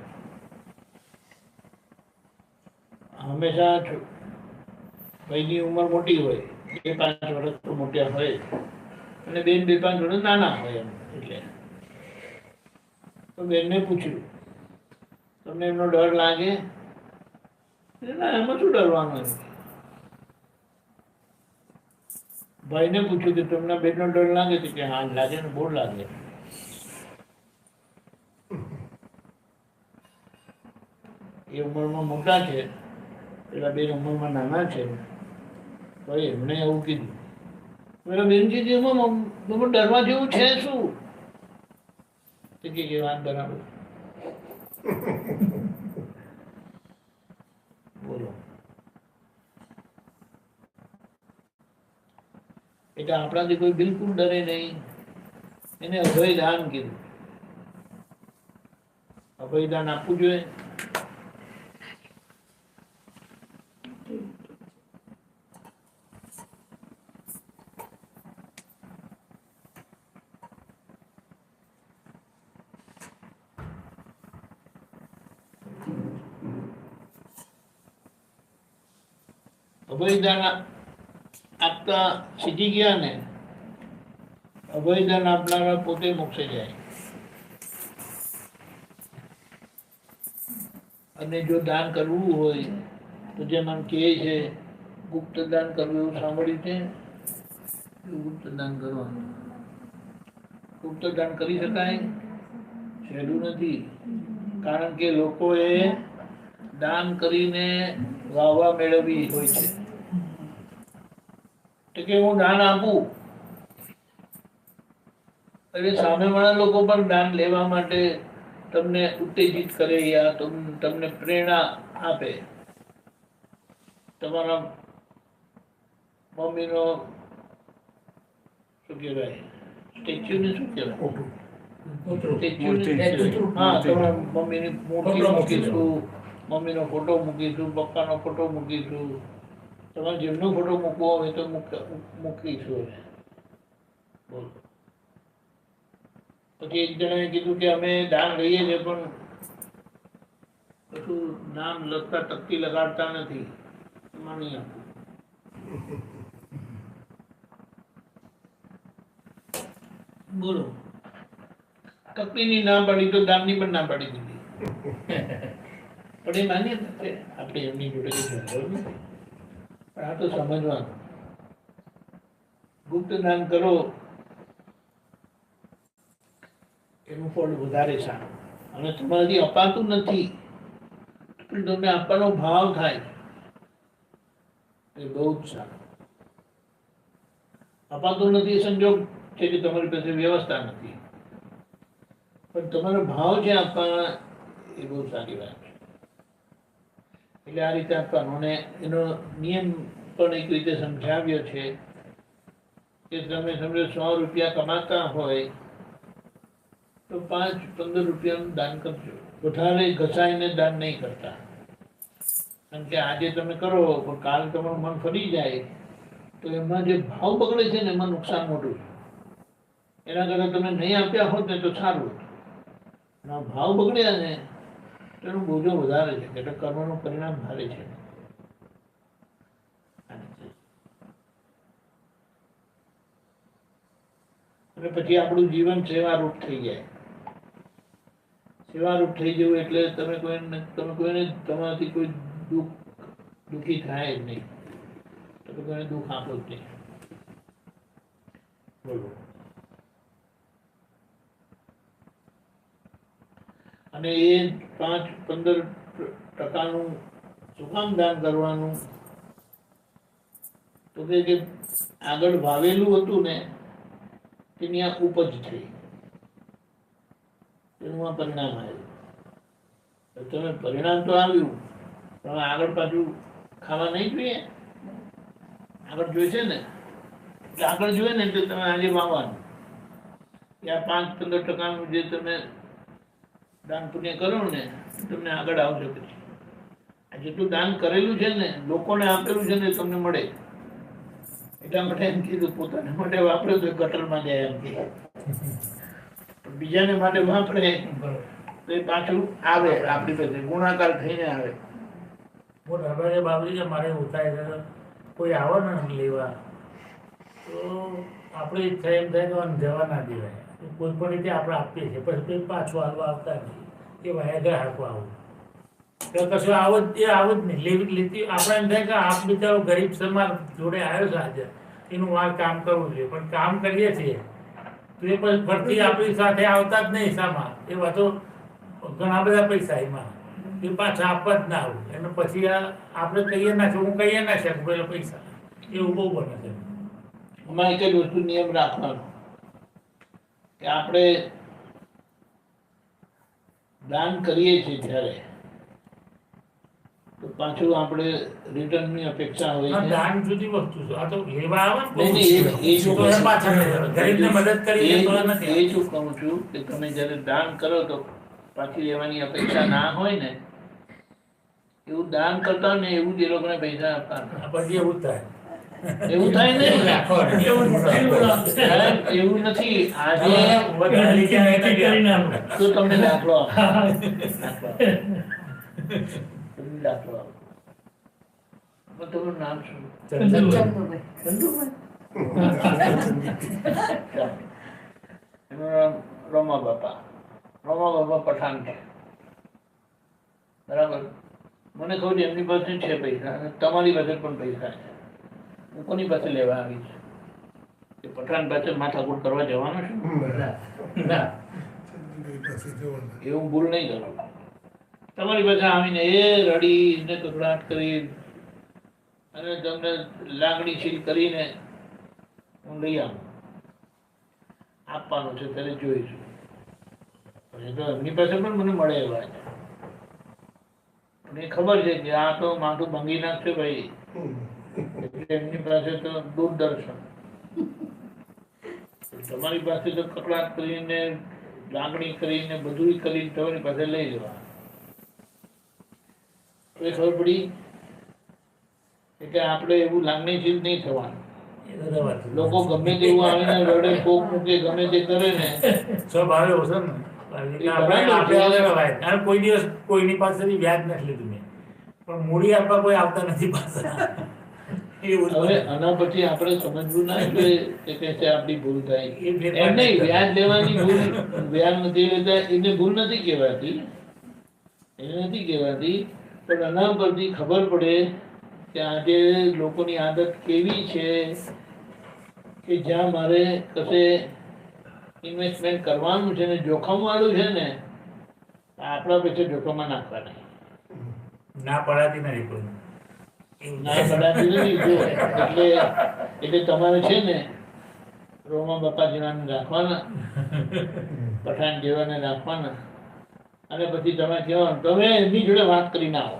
હંમેશા ભાઈની ઉંમર મોટી હોય, 2-5 વર્ષ તો મોટા હોય, અને બેન 2-5 વર્ષ નાના હોય. એમ એટલે તો બેનને પૂછ્યું, તમને એમનો ડર લાગે? ના, એમાં શું ડરવાનું? એમ ભાઈને પૂછ્યું કે તમને બેનનો ડર લાગે છે? કે હા લાગે ને, બહુ લાગે. એ ઉંમરમાં મોટા છે, પેલા બેન ઉંમરમાં નાના છે, તો એમણે એવું કીધું. પેલા બેનજી એમાં ડરવા જેવું છે શું? તો કે વાત બરાબર. બોલો. એટલે આપણાથી કોઈ બિલકુલ ડરે નહીં. એને અભયદાન કીધું. અભયદાન આપવું જોઈએ. અભયદાન આપતા શીખી ગયા ને, અભયદાન આપનારા પોતે મોક્ષે જાય. અને જો દાન કરવું હોય તો જેમ આમ કહે છે ગુપ્ત દાન કરવું, એવું સાંભળ્યું છે. ગુપ્ત દાન કરવાનું, ગુપ્ત દાન કરી શકાય? સહેલું નથી. કારણ કે લોકોએ દાન કરીને વાહવા મેળવવી હોય છે. તો કે હું દાન આપું એટલે સામેવાળા લોકો પણ દાન લેવા માટે તમને ઉત્તેજિત કરે યા તમને પ્રેરણા આપે. તમારા મમ્મીનો શું કહેવાય, સ્ટેચ્યુને શું કહેવાય, હા, તમારા મમ્મીની મૂર્તિ મૂકીશું, મમ્મીનો ફોટો મૂકીશું, પપ્પાનો ફોટો મૂકીશું, તમારે જેમનો ફોટો મૂકવો હોય તો મૂકીશું. બોલો. પછી એક જણાએ કીધું કે અમે દાન લઈએ છીએ પણ કશું નામ લખતા તકતી લગાડતા નથી, માની આપું. બોલો. તકતીની ના પાડી તો દાનની પણ ના પાડી દીધી. પણ એ માન્ય આપણે એમની જોડે જરૂર નથી. પણ આ તો સમજવાનું. ગુપ્ત દાન કરો એનું ફળ વધારે સારું. અને તમારાથી અપાતું નથી પણ તમને આપવાનો ભાવ થાય એ બહુ જ સારું. અપાતું નથી સંજોગ છે કે તમારી પાસે વ્યવસ્થા નથી, પણ તમારો ભાવ છે આપવાના એ બહુ સારી વાત છે. એટલે આ રીતે આપવાનું. અને એનો નિયમ પણ એક રીતે સમજાવ્યો છે કે તમે સમજો 100 રૂપિયા કમાતા હોય તો 5-15 રૂપિયાનું દાન કરજો. વધારે ઘસાઈને દાન નહીં કરતા. કારણ કે આજે તમે કરો પણ કાલ તમારું મન ફરી જાય તો એમાં જે ભાવ બગડે છે ને એમાં નુકસાન મોટું છે. એના કરતાં તમે નહીં આપ્યા હોત ને તો સારું. ભાવ બગડ્યા ને તો એનો બોજો વધારે છે, એટલે કર્મનું પરિણામ ભારે છે. અને પછી આપણું જીવન સેવારૂપ થઈ જાય. સેવારૂપ થઈ જવું એટલે તમે કોઈને તમારાથી કોઈ દુઃખી થાય જ નહીં. તમે કોઈને દુઃખ આપો જ નહીં. બોલો. અને એ 5-15% શું કામ દાન કરવાનું? તો કે આગળ વાવેલું હતું ને તેની આ ઉપજ થઈ, તેનું આ પરિણામ આવ્યું. તમે પરિણામ તો આવ્યું પણ આગળ પાછું ખાવા નહીં જોઈએ. આગળ જોઈશે ને, આગળ જોઈએ ને એટલે તમે આજે વાવવાનું. આ 5-15% જે તમે દાન પુણ્ય કરો ને તમને આગળ આવશે. પછી આ જેટલું દાન કરેલું છે ને, લોકોને આપેલું છે ને, તમને મળે. એટલા માટે એમ કીધું પોતાને માટે વાપરે તો ગટરમાં જાય એમ. બીજાને માટે વાપરે તો એ પાછું આવે આપણી પાસે, ગુણાકાર થઈને આવે. બાબરી મારે એવું થાય છે, કોઈ આવે ને લેવા તો આપણે ઈચ્છા એમ થાય તો જવા ના દેવાય. કોઈ પણ રીતે આપણે આપીએ છીએ, પછી પાછું હાલવા આવતા નહીં. એ વાયા ગ્રાહકો આવું તો કશું આવું જ નહીં. લીધી આપણે એમ થાય કે આપ બિચારો ગરીબ સમાજ જોડે આવ્યો છે આજે, એનું આ કામ કરવું જોઈએ, પણ કામ કરીએ છીએ તો એ પછી ફરતી આપણી સાથે આવતા જ નહીં. શામાં એ વાતો ઘણા બધા પૈસા એમાં એ પાછા આપવા જ ના આવું અને પછી આપણે કહીએ ના હું કહીએ ના શકું પેલા પૈસા એવું બહુ બને છે. એમાં એક જ વસ્તુ નિયમ રાખવાનો કે આપણે દાન કરીએ છીએ ત્યારે તો પાછું આપણે રિટર્નની અપેક્ષા હોય આ છે. દાન જુદી વસ્તુ છે. આ તો લેવા આવે ને નહીં, બહુ નહીં, એ તો એ પાછા નહીં આવે. ગરીબને મદદ કરીએ તો નથી એ શું કહું છું કે તમે જ્યારે દાન કરો તો પાછી લેવાની અપેક્ષા ના હોય ને એવું દાન કરતા ને એવું જ એ લોકોને પૈસા આપવાના. પછી એવું જ થાય. એવું થાય ને એવું જ થાય. સાહેબ, એવું નથી. આજે વધારે લીધે નૈતિક કરીને આપણે. તો તમને દાખલો આપો. તમને દાખલો આપો. પણ તમારું નામ શું? ચંદુભાઈ. ચંદુભાઈ? ચાલો. એનું નામ રોમા બાપા. રોમા બાપા પઠાણ છે. બરાબર. મને ખબર છે એમની પાસે છે પૈસા અને તમારી પાસે પણ પૈસા છે. હું કોની પાસે લેવા આવી છું? કે પઠાણ પાસે માથાકૂટ કરવા જવાનો છું? ના, ચંદુભાઈ પાસે જવાનું. એવું ભૂલ નહીં કરું. તમારી પાસે આવીને એ રડી ને કકડાટ કરી અને તમને લાગણીશીલ કરીને હું લઈ આવું. આપવાનું છે ત્યારે જોઈશું. એ તો એમની પાસે પણ મને મળે એવા છે. પણ એ ખબર છે કે આ તો માથું ભાંગી નાખશે ભાઈ. એટલે એમની પાસે તો દૂરદર્શન. તમારી પાસે તો કકડાટ કરીને લાગણી કરીને બધું કરીને તમારી પાસે લઈ જવા. તો એ ખબર પડી કે આપણે એવું લાગણીશીલ નહીં થવાનું. એ બધા વાત છે. લોકો ગમે તેવું આવીને રડે કોક મૂકે ગમે તે કરે ને સ્વભાવે ઓછો ને આપણે આપ્યા વગર હોય. અને કોઈ દિવસ કોઈની પાસેથી વ્યાજ નથી લીધું મેં. પણ મૂડી આપવા કોઈ આવતા નથી પાછા. એવું જ હવે બને. આના પછી આપણે સમજવું ના કે છે આપણી ભૂલ થાય. એ ભેદ એમ નહીં, વ્યાજ લેવાની ભૂલ, વ્યાજ નથી લેતા એને ભૂલ નથી કહેવાતી. એને નથી કહેવાતી. પણ આના પરથી ખબર પડે કે આજે લોકોની આદત કેવી છે કે જ્યાં મારે કશે ઇન્વેસ્ટમેન્ટ કરવાનું છે ને જોખમ વાળું છે ને આપણા પૈસા જોખમમાં નાખવાના. ના પડાતી નથી કોઈ. ના પડાતી નથી. જો એટલે તમારે છે ને રોમા બાપા જેવાને રાખવાના, પઠાણ જેવાને રાખવાના અને પછી તમે કહેવાનું તમે એમની જોડે વાત કરીને આવો.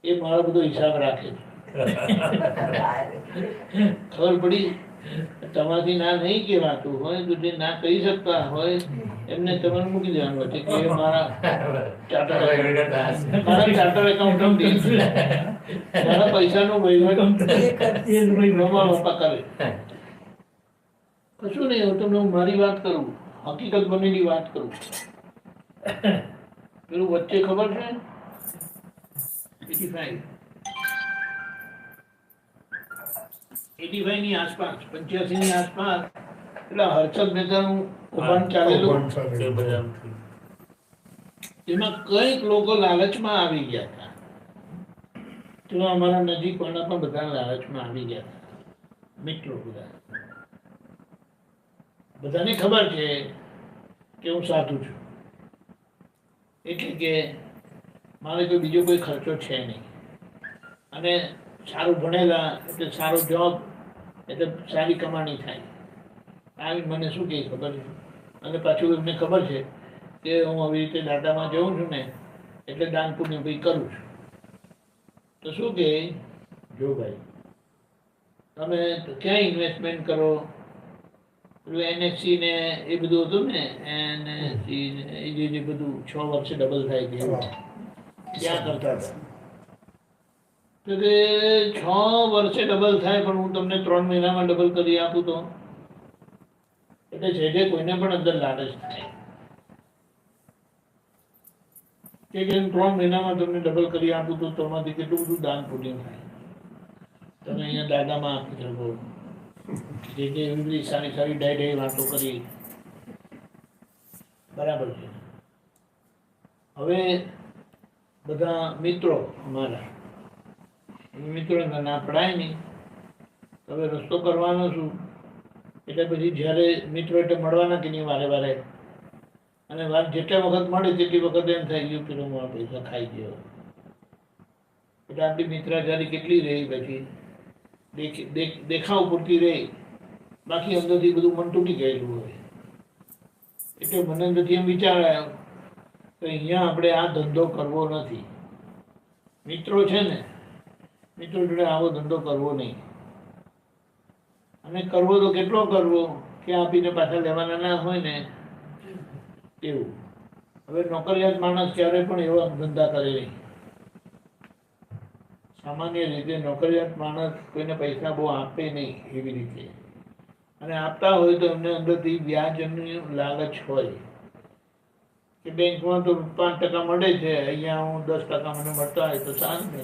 એ મારો બધો હિસાબ રાખે છે. ખબર પડી? તમારાથી ના નહીં કહેવાતું હોય તો જે ના કહી શકતા હોય એમને તમારે મૂકી દેવાનું હોય કે એ મારા ચાર્ટર્ડ એકાઉન્ટન્ટ મારા પૈસાનો વહીવટ રોમા બાપા કરે. કશું નહીં. હું તમને મારી વાત કરું, હકીકત બનેલી વાત કરું. પેલું વચ્ચે ખબર છે 85 ની આસપાસ, 85 ની આસપાસ પેલા હર્ષદ મહેતાનું કૌભાંડ ચાલેલું. એ બધા એમાં કઈક લોકો લાલચમાં આવી ગયા હતા. તો અમારા નજીક વાળા પણ બધા લાલચમાં આવી ગયા હતા. મિત્રો બધા, બધાને ખબર છે કે હું સાધુ છું, એટલે કે મારે કોઈ બીજો કોઈ ખર્ચો છે નહીં અને સારું ભણેલા એટલે સારો જોબ એટલે સારી કમાણી થાય. આવી મને શું કહે ખબર છે. અને પાછું એમને ખબર છે કે હું આવી રીતે દાદામાં જઉં છું ને એટલે દાન પુણ્ય ભાઈ કરું છું. તો શું કહે, જો ભાઈ તમે ક્યાં ઇન્વેસ્ટમેન્ટ કરો, પેલું એનએફસી ને એ બધું હતું ને, એનએફસી ને એ જે બધું 6 વર્ષે ડબલ થાય છે ક્યાં કરતા હતા. તો કે 6 વર્ષે ડબલ થાય પણ હું તમને 3 મહિનામાં ડબલ કરી આપું તો. એટલે છે જે કોઈને પણ અંદર લાલચ થાય કે 3 મહિનામાં તમને ડબલ કરી આપું તો તમારાથી કેટલું બધું દાન પુણ્ય થાય. તમે અહીંયા દાદામાં આપી શકો. જે એવી બધી સારી સારી ડાય વાતો કરી. બરાબર છે. હવે બધા મિત્રો અમારા મિત્રો ના પડાય નહીં. હવે રસ્તો કરવાનો છું એટલે પછી જ્યારે મિત્રો એટલે મળવાના કે નહીં વારે વારે, અને વાત જેટલા વખત મળે તેટલી વખત એમ થાય ગયું પેલો મારા પૈસા ખાઈ ગયો. એટલે આપણી મિત્રાચારી કેટલી રહી પછી દેખાવ પૂરતી રહી, બાકી અંદરથી બધું મન તૂટી ગયેલું હોય. એટલે મને અંદરથી એમ વિચાર આવ્યો કે અહીંયા આપણે આ ધંધો કરવો નથી. મિત્રો છે ને, મિત્રો જોડે આવો ધંધો કરવો નહીં. અને કરવો તો કેટલો કરવો કે આપીને પાછા લેવાના ના હોય ને એવું. હવે નોકરિયાત માણસ ક્યારે પણ એવા ધંધા કરે નહીં. સામાન્ય રીતે નોકરિયાત માણસ કોઈને પૈસા બહુ આપે નહીં એવી રીતે, અને આપતા હોય તો એમને અંદરથી વ્યાજની લાલચ હોય કે બેંકમાં તો 5% મળે છે, અહીંયા હું 10% મને મળતા હોય તો સારું ને,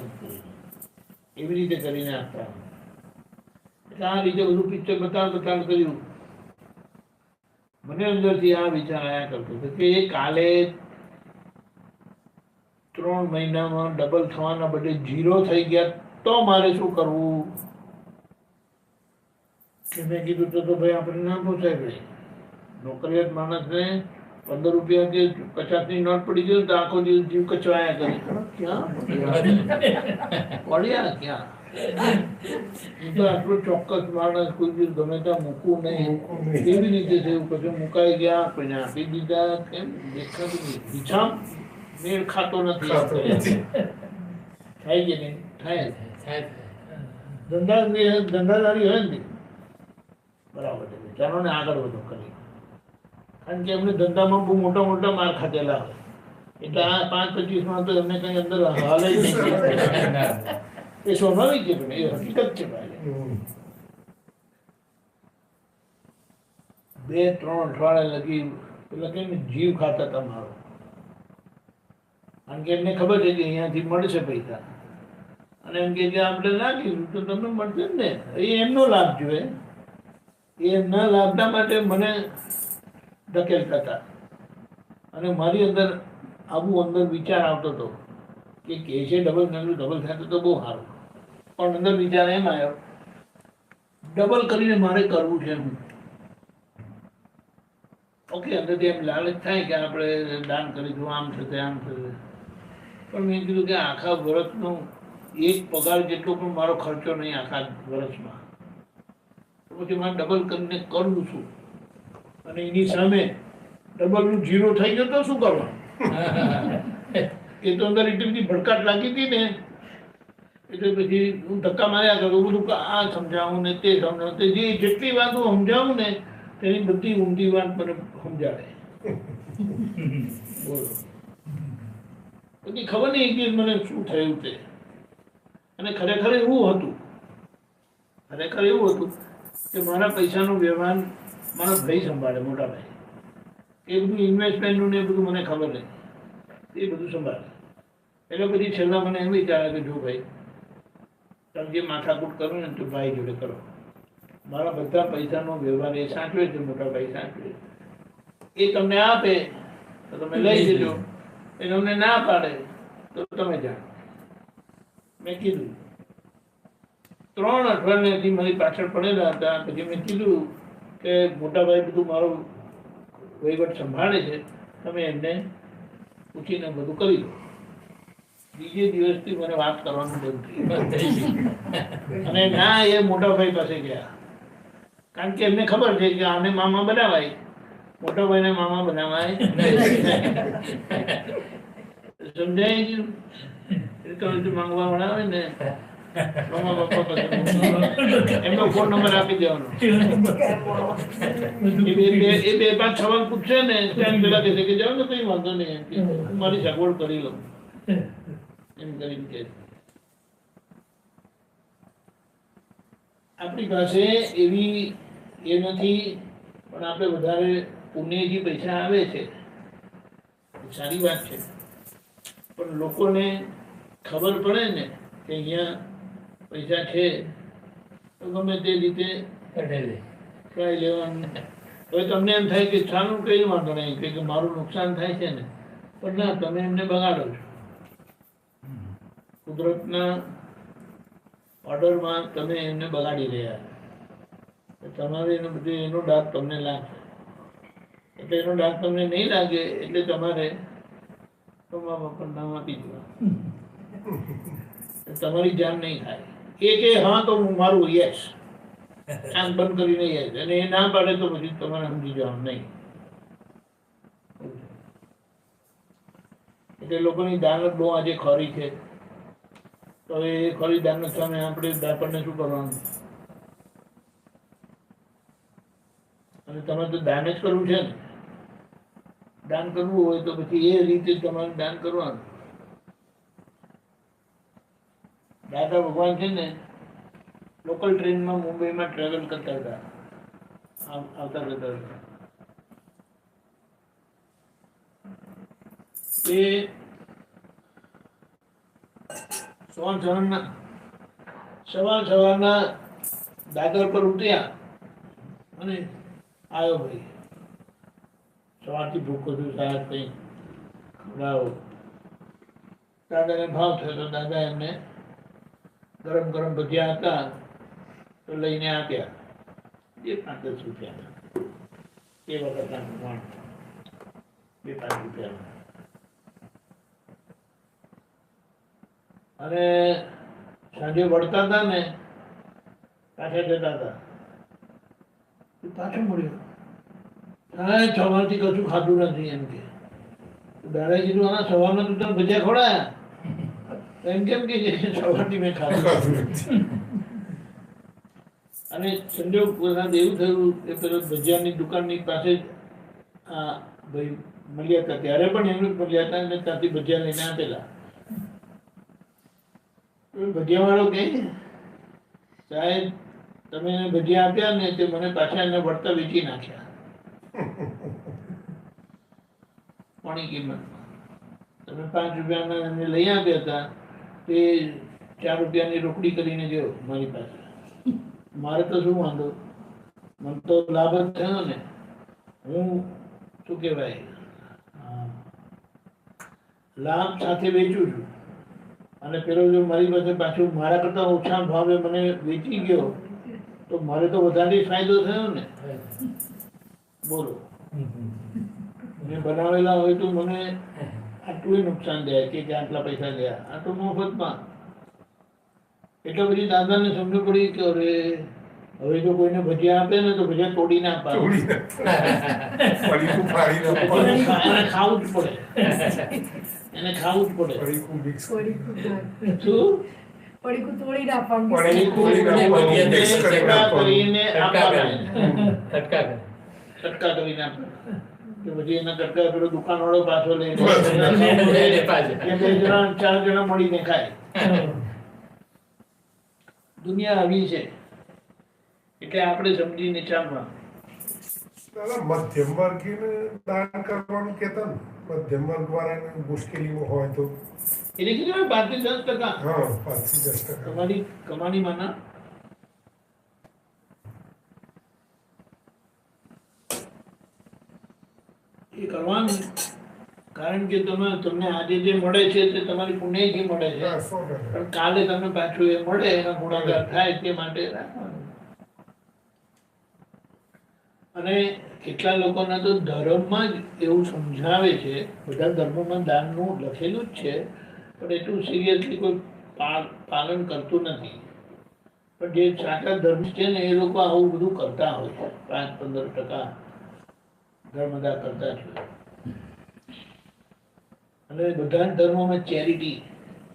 એવી રીતે કરીને આપતા હોય. એટલે આ રીતે બધું પિક્ચર બતાવ કર્યું. મને અંદરથી આ વિચાર આવ્યા કરતો હતો કે કાલે 3 મહિનામાં ડબલ થવાના બદલે 0 થઈ ગયા તો મારે શું કરવું? કે મેં કીધું તો ભાઈ આપણે ના પોસાય ભાઈ. નોકરિયાત માણસને 15 રૂપિયા કે 50ની નોટ પડી ગઈ તો આખો દિવસ જીવ કચવાયા કરે. ક્યાં પડ્યા ક્યાં? હું તો આટલું ચોક્કસ માણસ કોઈ દિવસ ગમે ત્યાં મૂકવું નહીં. કેવી રીતે થયું? પછી મુકાઈ ગયા, કોઈને આપી દીધા, કેમ દેખાતું નહીં. પીછા મેળ ખાતો નથી. થાય કે નહીં? થાય. ધંધાદારી હોય ને બરાબર છે, ચાલો ને આગળ વધો કરી. કારણ કે એમને ધંધામાં બહુ મોટા મોટા માર ખાધેલા હોય, એટલે આ 5-25માં તો એમને કઈ અંદર હાલ જ નહીં. એ સ્વાભાવિક છે, પણ એ હકીકત છે ભાઈ. 2-3 અઠવાડિયા લગી પેલા કઈ જીવ ખાતા હતા મારો. કારણ કે એમને ખબર છે કે અહીંયાથી મળશે પૈસા, અને એમ કે આપણે ના કીધું તો તમને મળશે જ ને. એ એમનો લાભ જોઈએ, એ એમના લાભના માટે મને ધકેલતા હતા. અને મારી અંદર આવું અંદર વિચાર આવતો હતો કે છે ડબલ થાય તો બહુ સારું. પણ અંદર વિચાર એમ આવ્યો ડબલ કરીને મારે કરવું છે. હું ઓકે, અંદરથી એમ લાલચ થાય કે આપણે દાન કરીશું, આમ થશે આમ થશે. પણ મેં કીધું કે આખા વર્ષનો એક પગાર જેટલો પણ મારો ખર્ચો નહીં આખા વર્ષમાં, તો પછી મારે ડબલ કરીને કરવું શું? અને એની સામે ડબલનું 0 થઈ ગયો તો શું કરવાનું? એ તો અંદર એટલી બધી ભડકાટ લાગી હતી ને, એટલે પછી હું ધક્કા માર્યા કરું. બધું આ સમજાવું ને તે સમજાવું, તે જે જેટલી વાત હું સમજાવું ને તેની બધી ઊંધી વાત મને સમજાવે. બોલો, બધી ખબર નહીં કે મને શું થયું તે. અને ખરેખર એવું હતું કે મારા પૈસાનો વ્યવહાર મારા ભાઈ સંભાળે, મોટા ભાઈ. એ બધું ઇન્વેસ્ટમેન્ટનું ને એ બધું મને ખબર નહીં, એ બધું સંભાળે. એટલે પછી છેલ્લા મને એમ વિચારે કે જો ભાઈ તમે જે માથાકૂટ કરો ને તો ભાઈ જોડે કરો. મારા બધા પૈસાનો વ્યવહાર એ સાચવે છે, મોટા ભાઈ સાચવે. એ તમને આપે તો તમે લઈ જજો, એ તમને ના પાડે તો તમે જાણો. મેં કીધું 3 અઠવાડિયાથી મારી પાછળ પડેલા હતા. પછી મેં કીધું કે મોટા ભાઈ બધું મારો વહીવટ સંભાળે છે, તમે એમને પૂછીને બધું કરી દો. બીજે દિવસથી મને વાત કરવાનું બંધ થઈ. અને ના એ મોટા ભાઈ પાસે ગયા, કારણ કે એમને ખબર છે કે આને મામા બનાવાય, મોટા ભાઈને મામા બનાવાય. સમજાય ગયું? એટલે માંગવા વાળા હોય ને મામા પપ્પા પાસે એમનો ફોન નંબર આપી દેવાનો. એ 2-5 સવાલ પૂછશે ને ત્યાં પેલા કહેશે કે જાઓ ને કઈ વાંધો નહીં, એમ કે હું મારી સગવડ કરી લઉં એમ કરીને કે. આપણી પાસે એવી એ નથી, પણ આપણે વધારે પુણ્યથી પૈસા આવે છે, સારી વાત છે. પણ લોકોને ખબર પડે ને કે અહીંયા પૈસા છે તો ગમે તે રીતે કઈ લેવાનું. હવે તમને એમ થાય કે સારું કઈ વાંધો નહીં કે મારું નુકસાન થાય છે ને, પણ ના, તમે એમને બગાડો છો. કુદરતના ઓર્ડરમાં તમે એમને બગાડી રહ્યા, તમારે એનો દાંત તમને લાગશે. એટલે એનો ડાઘ તમને નહીં લાગે એટલે તમારે તમારા પર નામ આપી દેવા, તમારી જાન નહીં થાય. કે હા તો હું મારું યસ આંખ બંધ કરીને યસ, અને એ ના પાડે તો પછી તમારે સમજી જવાનું નહીં. એટલે લોકોની દાનત બહુ આજે ખરી છે. તો એ ખરી દાનત સામે આપણને શું કરવાનું? અને તમારે તો દાન જ કરવું છે ને. દાન કરવું હોય તો પછી એ રીતે તમારે દાન કરવાનું. દાદા ભગવાન છે ને લોકલ ટ્રેનમાં મુંબઈમાં ટ્રાવેલ કરતા હતા, આવતા જતા હતા. એ સવારના દાદર પર ઉતર્યા અને આવ્યો ભાઈ, સવારથી ભૂખો છું, સાહેબ કંઈ ખવડાવો. દાદાને ભાવ થયો તો દાદા એમને ગરમ ગરમ ભજીયા હતા તો લઈને આપ્યા. એ 5-10 રૂપિયા એ વખતના 2-5 રૂપિયા. અને સાંજે વળતા હતા ને પાછા જતા હતા, પાછો મળ્યો. હા, સવારથી કશું ખાધું નથી એમ કે. દાદાએ કીધું આના સવારમાં તું તને ભજીયા ખવડાયા? એમ કેમ કે સવારથી મેં ખાધું. અને સંજોગ વખત એવું થયું કે પેલો ભજીયાની દુકાનની પાસે જ આ ભાઈ મળ્યા હતા, ત્યારે પણ એમને મળ્યા હતા અને ત્યાંથી ભજીયા લઈને આપેલા. ભજીયા વાળો કહે, સાહેબ તમે એને ભજીયા આપ્યા ને તે મને પાછા એને વળતા વેચી નાખ્યા કોની કિંમતમાં. તમે 5 રૂપિયાના એને લઈ આપ્યા હતા તે 4 રૂપિયાની રોકડી કરીને ગયો મારી પાસે. મારે તો શું વાંધો, મને તો લાભ જ થયો ને. હું શું કહેવાય લાભ સાથે વેચું છું, અને પેલો જો મારી પાસે પાછું મારા કરતા ઓછા ભાવે મને વેચી ગયો તો મારે તો વધારે ફાયદો થયો ને. બોલો, મેં બનાવેલા હોય તો મને આટલું નુકસાન જાય કે આટલા પૈસા ગયા, આ તો મફતમાં. એટલે પછી દાદાને સમજ પડી કે અરે હવે જો કોઈને ભજીયા આપે ને તો ભજીયા તોડીને આપવાનું, એને ખાવું જ પડે, એને ખાવું જ પડે. શું પડીકું તોડી નાખવાનું. કરીને તટકા કટકા કરીને આપવાના. કે પછી એના કટકા પેલો દુકાન વાળો પાછો લઈને 4 જણા મળીને ખાય. દુનિયા આવી છે એટલે આપણે સમજીને ચાલવા. મધ્યમ વર્ગીને દાન કરવાનું કહેતા ને, મધ્યમ વર્ગ વાળાને મુશ્કેલીમાં હોય તો એને કીધું 5 થી 10%. હા, 5 થી 10% તમારી કમાણીમાંના એ કરવાનું. કારણ કે તમને આજે જે મળે છે તે તમારી પુણ્યથી મળે છે, હા, 100%. પણ કાલે તમને પાછું એ મળે એના ગુણાકાર થાય તે માટે રાખવાનું. અને કેટલા લોકોના તો ધર્મમાં જ એવું સમજાવે છે, બધા ધર્મોમાં દાનનું લખેલું જ છે, પણ એટલું સિરિયસલી કોઈ પાલન કરતું નથી. પણ જે સાચા ધર્મ છે ને એ લોકો આવું બધું કરતા હોય છે, 5-15% ધર્મદાન કરતા છે. અને બધા ધર્મોમાં ચેરિટી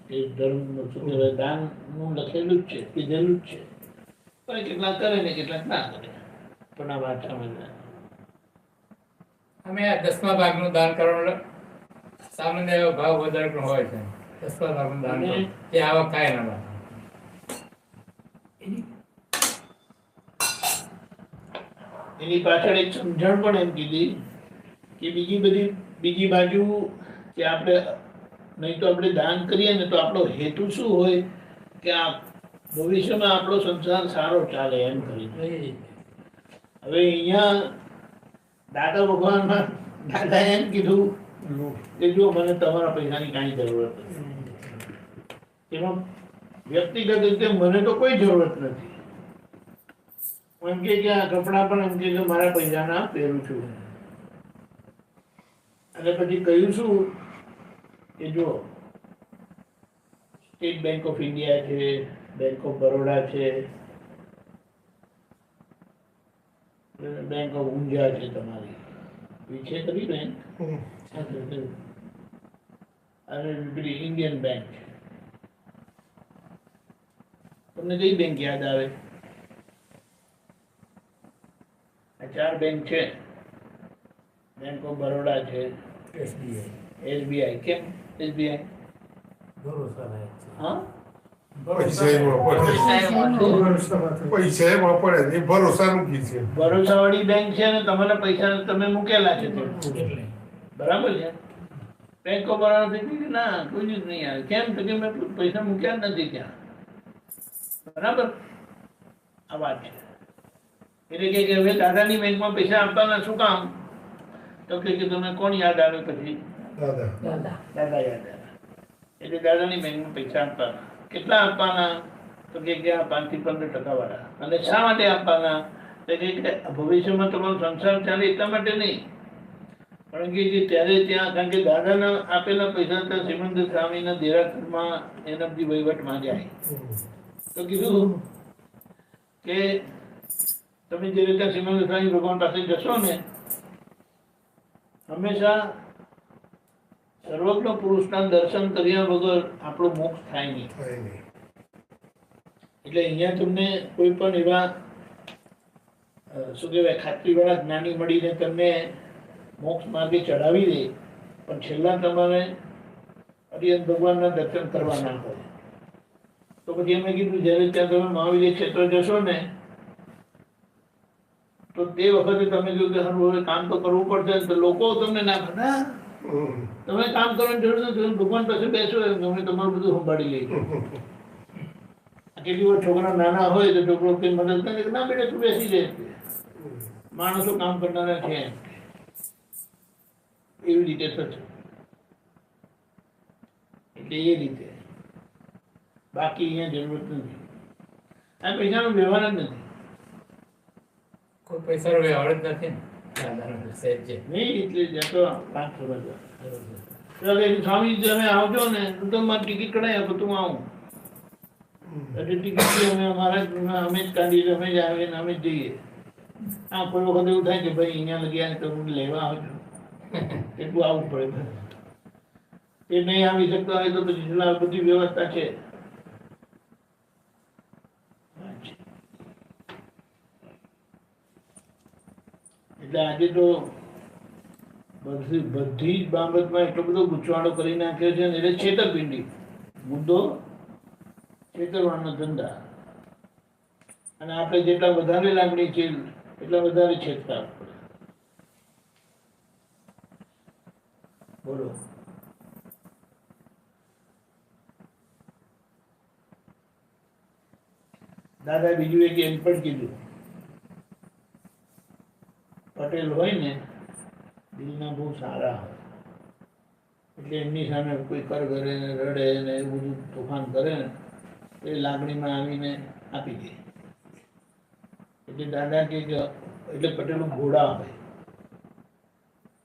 એ ધર્મ શું કહેવાય દાનનું લખેલું જ છે, કીધેલું જ છે. પણ કેટલાક કરે ને કેટલાક ના કરે, પણ આ વાત સમજવા. અમે 10મા ભાગનું દાન કરવાનો સામાન્ય એવો ભાવ વધારે પણ હોય છે. 10મા ભાગનું દાન કરો એ આવક થાય એના. એની પાછળ એક સમજણ પણ એમ કીધી કે બીજી બાજુ કે આપણે નહીં તો આપણે દાન કરીએ ને તો આપણો હેતુ શું હોય કે આ ભવિષ્યમાં આપણો સંસાર સારો ચાલે એમ કરી. હવે અહીંયા દાદા ભગવાનમાં દાદા એમ કીધું કે જો મને તમારા પૈસાની કાંઈ જરૂરત નથી. એમાં વ્યક્તિગત રીતે મને તો કોઈ જરૂરત નથી. એમ કે આ કપડાં પણ એમ કે મારા પૈસાના પહેરું છું. અને પછી કહ્યું શું કે જો સ્ટેટ બેંક ઓફ ઇન્ડિયા છે, બેંક ઓફ બરોડા છે, બેંક ઓફ ઊંઝા છે, તમારી એ છે ખરી બેંક, અને પેલી ઇન્ડિયન બેંક છે. તમને કઈ બેંક યાદ આવે? આ 4 બેંક છે. બેંક ઓફ બરોડા છે, SBI SBI. કેમ SBI? ભરોસા લાયક છે. હા, પૈસા એમાં પડે એ ભરોસાનું કી છે. ભરોસાવાળી બેંક છે ને તમારા પૈસા તમે મૂકેલા છે તે. એટલે બરાબર છે. બેંક ઓફ બરોડા થી કીધું ના કોઈ જ નહીં આવે. કેમ તો કે મેં પૈસા મૂક્યા જ નથી ત્યાં. બરાબર, આ વાત છે. એટલે કે હવે દાદાની બેંકમાં પૈસા આપવાના શું કામ? તો કે તમે કોણ યાદ આવે પછી? દાદા દાદા યાદ આવે. એટલે દાદાની બેંકમાં પૈસા આપવાના. કેટલા આપવાના? તો કે 5 થી 15% વાળા. અને શા માટે આપવાના? તો કે ભવિષ્યમાં તમારો સંસાર ચાલે એટલા માટે નહીં, પણ કે ત્યારે ત્યાં, કારણ કે દાદાના આપેલા પૈસા ત્યાં સિમંદર સ્વામીના દેરાસરમાં એના બધી વહીવટમાં જાય. તો કીધું કે તમે જે રીતે સિમંદર સ્વામી ભગવાન પાસે જશો ને, હંમેશા સર્વજ્ઞ પુરુષના દર્શન કર્યા વગર આપણો મોક્ષ થાય નહીં. થાય નહીં. એટલે અહીંયા તમને કોઈ પણ એવા શું કહેવાય ખાતરીવાળા જ્ઞાની મળીને તમને મોક્ષ માર્ગે ચડાવી દે, પણ છેલ્લા તમારે હરિહર ભગવાનના દર્શન કરવા ના હોય. તો પછી એમણે કીધું જ્યારે ત્યાં તમે મહાવીર ક્ષેત્ર જશો ને, તો તે વખતે તમે કહ્યું કે હવે કામ તો કરવું પડશે. તો લોકો તમને ના કરે, તમે કામ કરવાની જરૂર નથી, ભગવાન પાસે બેસો, તમે તમારું બધું સંભાળી લઈ. કેટલી વાર છોકરા નાના હોય તો છોકરો કઈ મદદ કરે કે ના બેટા તું બેસી જાય, માણસો કામ કરનારા છે, એવી રીતે થશે. એટલે એ રીતે, બાકી અહીંયા જરૂરત નથી. આ પૈસાનો વ્યવહાર જ નથી. કોઈ પૈસાનો વ્યવહાર જ નથી ને દાદાનો સહેજ છે. નહીં એટલે જતો 5 સ્વામી તમે આવજો ને તો મારી ટિકિટ કઢાઈ આપો, તું આવું. એટલે ટિકિટ અમે અમારા અમે જ કાઢી, અમે જ આવીએ ને અમે જ જઈએ. હા, કોઈ વખત એવું થાય કે ભાઈ અહીંયા લગી આવે તો હું લેવા આવજો, એટલું આવવું પડે. એ નહીં આવી શકતા હોય તો પછી બધી વ્યવસ્થા છે. એટલે આજે તો બધી જ બાબતમાં એટલો બધો ગૂંચવાડો કરી નાખ્યો છે ને, એટલે છેતરપિંડી. મુદ્દો છેતરવાનો ધંધા. અને આપણે જેટલા વધારે લાગણી છે એટલા વધારે છેતરા પડે. બોલો. દાદા બીજું એક એમ પણ કીધું, પટેલ હોય ને દિલના બહુ સારા હોય, એટલે એમની સામે કોઈ કર કરે ને રડે ને એવું બધું તોફાન કરે ને એ લાગણીમાં આવીને આપી દે. એટલે દાદા કે એટલે પટેલો ઘોડા હોય.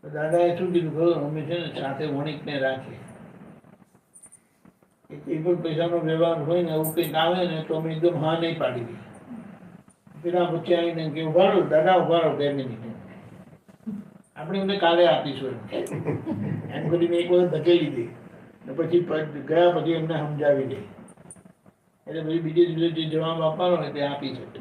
તો દાદાએ શું કીધું ખબર? અમે છે ને સાથે વણિકને રાખીએ. એ કોઈ પણ પૈસાનો વ્યવહાર હોય ને એવું કંઈક આવે ને તો અમે એકદમ હા નહીં પાડી દઈએ. પેલા વચ્ચે આવીને કે ઉભા રહો દાદા, ઉભા રહો 2 મિનિટ, આપણે એમને કાલે આપીશું એમ કરીને એક વખત ધકેલી દે ને પછી ગયા પછી એમને સમજાવી દે. એટલે પછી બીજે દિવસે જે જવાબ આપવાનો હોય તે આપી શકે.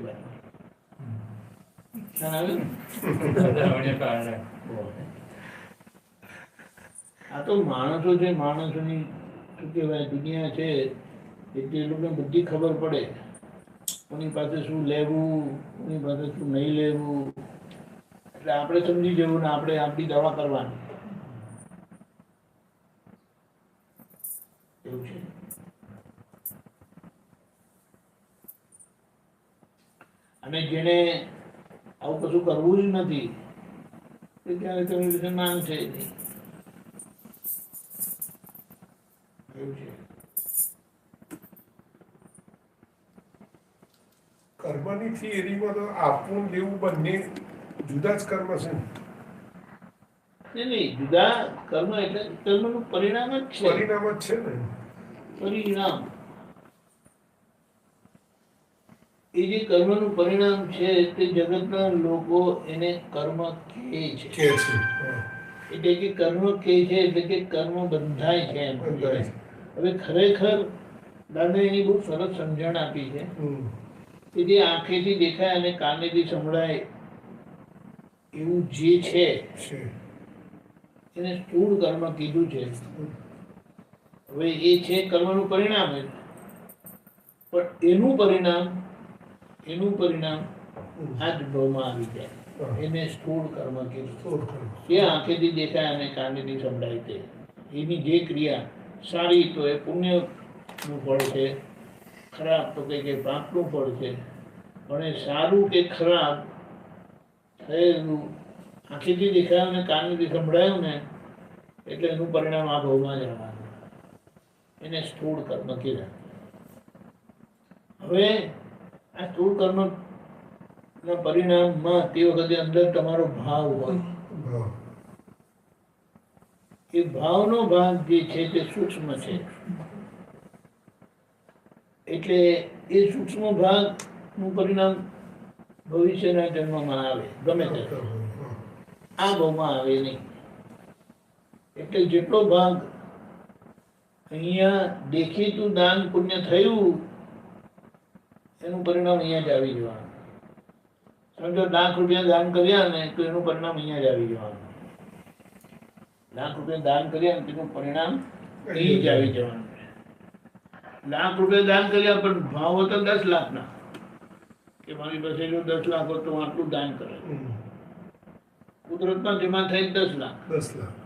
આ તો માણસો છે, માણસોની શું કહેવાય દુનિયા છે, એટલે એ લોકોને બધી ખબર પડે કોની પાસે શું લેવું, કોની પાસે શું નહીં લેવું. એટલે આપણે સમજી જવું ને આપણે આપણી દવા કરવાની. એવું છે. અને જેને આવું કશું કરવું જ નથી એ ત્યારે તમે વિશે માનશે નહીં. એવું છે. કર્મની થિયરીમાં તો આપવું લેવું બંને જુદા જ કર્મ છે ને. નહીં, જુદા કર્મ એટલે કર્મનું પરિણામ જ છે. પરિણામ જ છે ને. પરિણામ એ જે કર્મનું પરિણામ છે તે જગતના લોકો એને કર્મ કહે છે. કે છે હા. એટલે કે કર્મ કહે છે એટલે કે કર્મ બંધાય છે એમ. બંધાય છે. હવે ખરેખર દાદા એની બહુ સરસ સમજણ આપી છે હમ. કે જે આંખેથી દેખાય અને કાનેથી સંભળાય એવું જે છે છે એને સ્થૂળ કર્મ કીધું છે. હવે એ છે કર્મનું પરિણામ જ. પણ એનું પરિણામ આ જ ભાવમાં આવી જાય. હા. એને સ્થૂળ કર્મ કીધું. થોડું ખરું. એ આંખેથી દેખાય અને કાનેથી સંભળાય તે એની જે ક્રિયા સારી તો એ પુણ્યનું ફળ છે, ખરાબ તો કે પાપનું ફળ છે. પણ એ સારું કે ખરાબ થયેલું આંખેથી દેખાયું અને કાનેથી સંભળાયું ને એટલે એનું પરિણામ આ ભાવમાં જ રહેવાનું. એને સ્થૂળ કર્મ કીધા. હવે આ સ્થૂળ કર્મ ના પરિણામમાં તે વખતે અંદર તમારો ભાવ હોય. હા. એ ભાવનો ભાગ જે છે તે સૂક્ષ્મ છે. એટલે એ સૂક્ષ્મ ભાગનું પરિણામ ભવિષ્યના જન્મમાં આવે, ગમે તે હા. આ ભાવમાં આવે નહીં. એટલે જેટલો ભાગ અહીંયા દેખીતું દાન પુણ્ય થયું એનું પરિણામ અહીંયા જ આવી જવાનું. સમજો ₹1,00,000 દાન કર્યા ને તો એનું પરિણામ અહીંયા જ આવી જવાનું. ₹1,00,000 દાન કર્યા ને તેનું પરિણામ અહીં જ આવી જવાનું. ₹1,00,000 દાન કર્યા પણ ભાવ હતો 10 લાખના કે મારી પાસે જો 10 લાખ હોય તો હું આટલું દાન કરે. હમ. કુદરતમાં જમા થઈ 10 લાખ. 10 લાખ.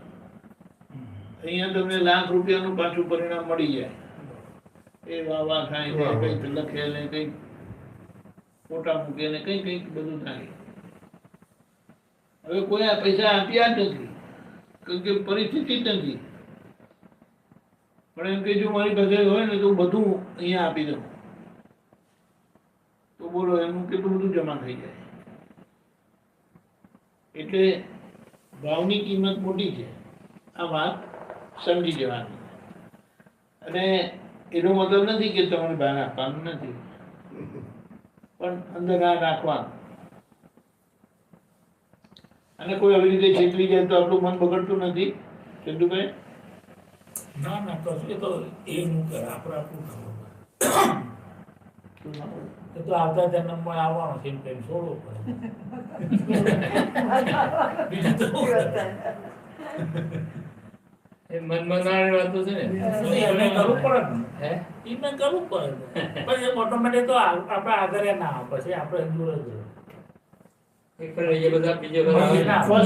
અહીંયા તમને ₹1,00,000 પાછું પરિણામ મળી જાય. એ વાહ થાય ને કંઈક લખે ને કંઈક ફોટા મૂકે ને કંઈક બધું થાય. હવે કોઈ આ પૈસા આપ્યા જ નથી કારણ કે પરિસ્થિતિ જ નથી. પણ એમ કે જો મારી પાસે હોય ને તો બધું અહીંયા આપી દઉં તો બોલો એનું કેટલું બધું જમા થઈ જાય. એટલે ભાવની કિંમત મોટી છે. આ વાત સમજી જવાની. અને એનો મતલબ નથી કે તમારે બહાર આપવાનું નથી, પણ અંદર આ રાખવાનું. અને કોઈ આવી રીતે છેતરી જાય તો આપણું મન બગડતું નથી ચંદુભાઈ? ના ના કશું એ તો એનું કરે આપણે આપણું કરવું. એ તો આવતા જન્મમાં આવવાનો છે એમ કંઈ છોડવું પડે. બીજું તો શું કરે? એ મનમનાની વાતો છે ને. એમને કરવું પડે ને. હે? એમને કરવું પડે ને. પણ એ ઓટોમેટિક તો આપણે આગળ ના આવે, પછી આપણે દૂર જ રહે. એક પણ એ બધા બીજે ફરતી ના આવે.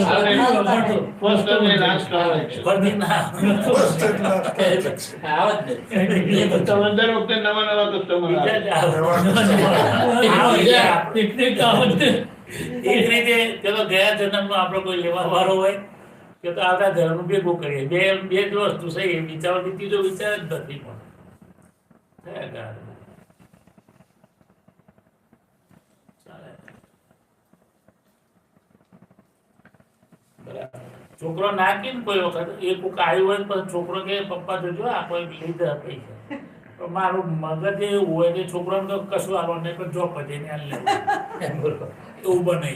ફર્સ્ટ અને લાસ્ટ આવે છે. ફરતી ના આવે. આવે જ ને. તમે દર વખતે નવા નવા કસ્ટમર બીજા જ આવે. એ જ રીતે ચલો ગયા જન્મનો આપણો કોઈ લેવા વાળો હોય કે તો આવતા ધર્મ ભેગું કરીએ. બે જ વસ્તુ સહી વિચારવાથી ત્રીજો વિચાર જ નથી. પણ થયા કરે. ચાલે. બરાબર. છોકરો નાખી ને કોઈ વખત એ કોઈક આવ્યું હોય ને પછી છોકરો કે પપ્પા જોજો આ કોઈ લીધા પૈસા. તો મારું મગજ એવું હોય કે છોકરાને તો કશું આવવાનું નહીં પણ જો પછી એને આ લેવું એવું બને.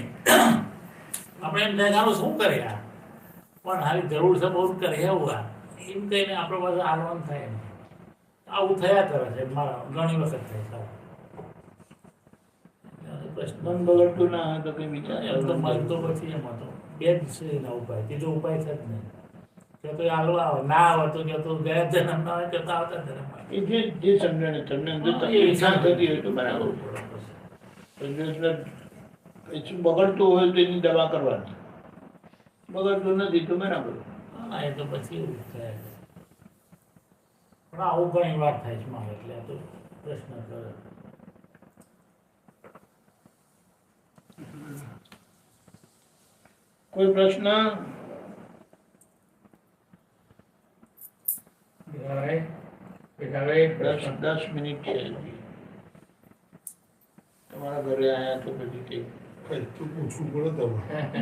આપણે એમ થાય કે શું કરે આ પણ હારી જરૂર છે બહુ કરે એવું આ એમ કહીને આપણે પાસે આલવાનું થાય ને આવું થયા કરે છે. મારા ઘણી વખત થાય છે. મન બગડતું ના હોય તો કઈ વિચાર એમ તો મન તો પછી એમ હતો બે જ છે એના ઉપાય, ત્રીજો ઉપાય છે જ નહીં. કે તો હાલો આવે ના આવે તો કે તો ગયા જન્મ ના આવે કે તો આવતા જન્મ આવે. એ જે સમજણ તમને અંદર તકલીફ ના થતી હોય તો બરાબર. બગડતું હોય તો એની દવા કરવાની, બગડતું નથી તો બરાબર. હા એ તો પછી એવું થાય છે. પણ આવું ઘણી વાર થાય છે મારે એટલે આ તો પ્રશ્ન કરે. કોઈ પ્રશ્ન? હવે 10 મિનિટ છે હજી. તમારા ઘરે આયા તો પછી કઈ કઈ તો પૂછવું પડે તમારે.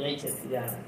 જય સચિદાનંદ.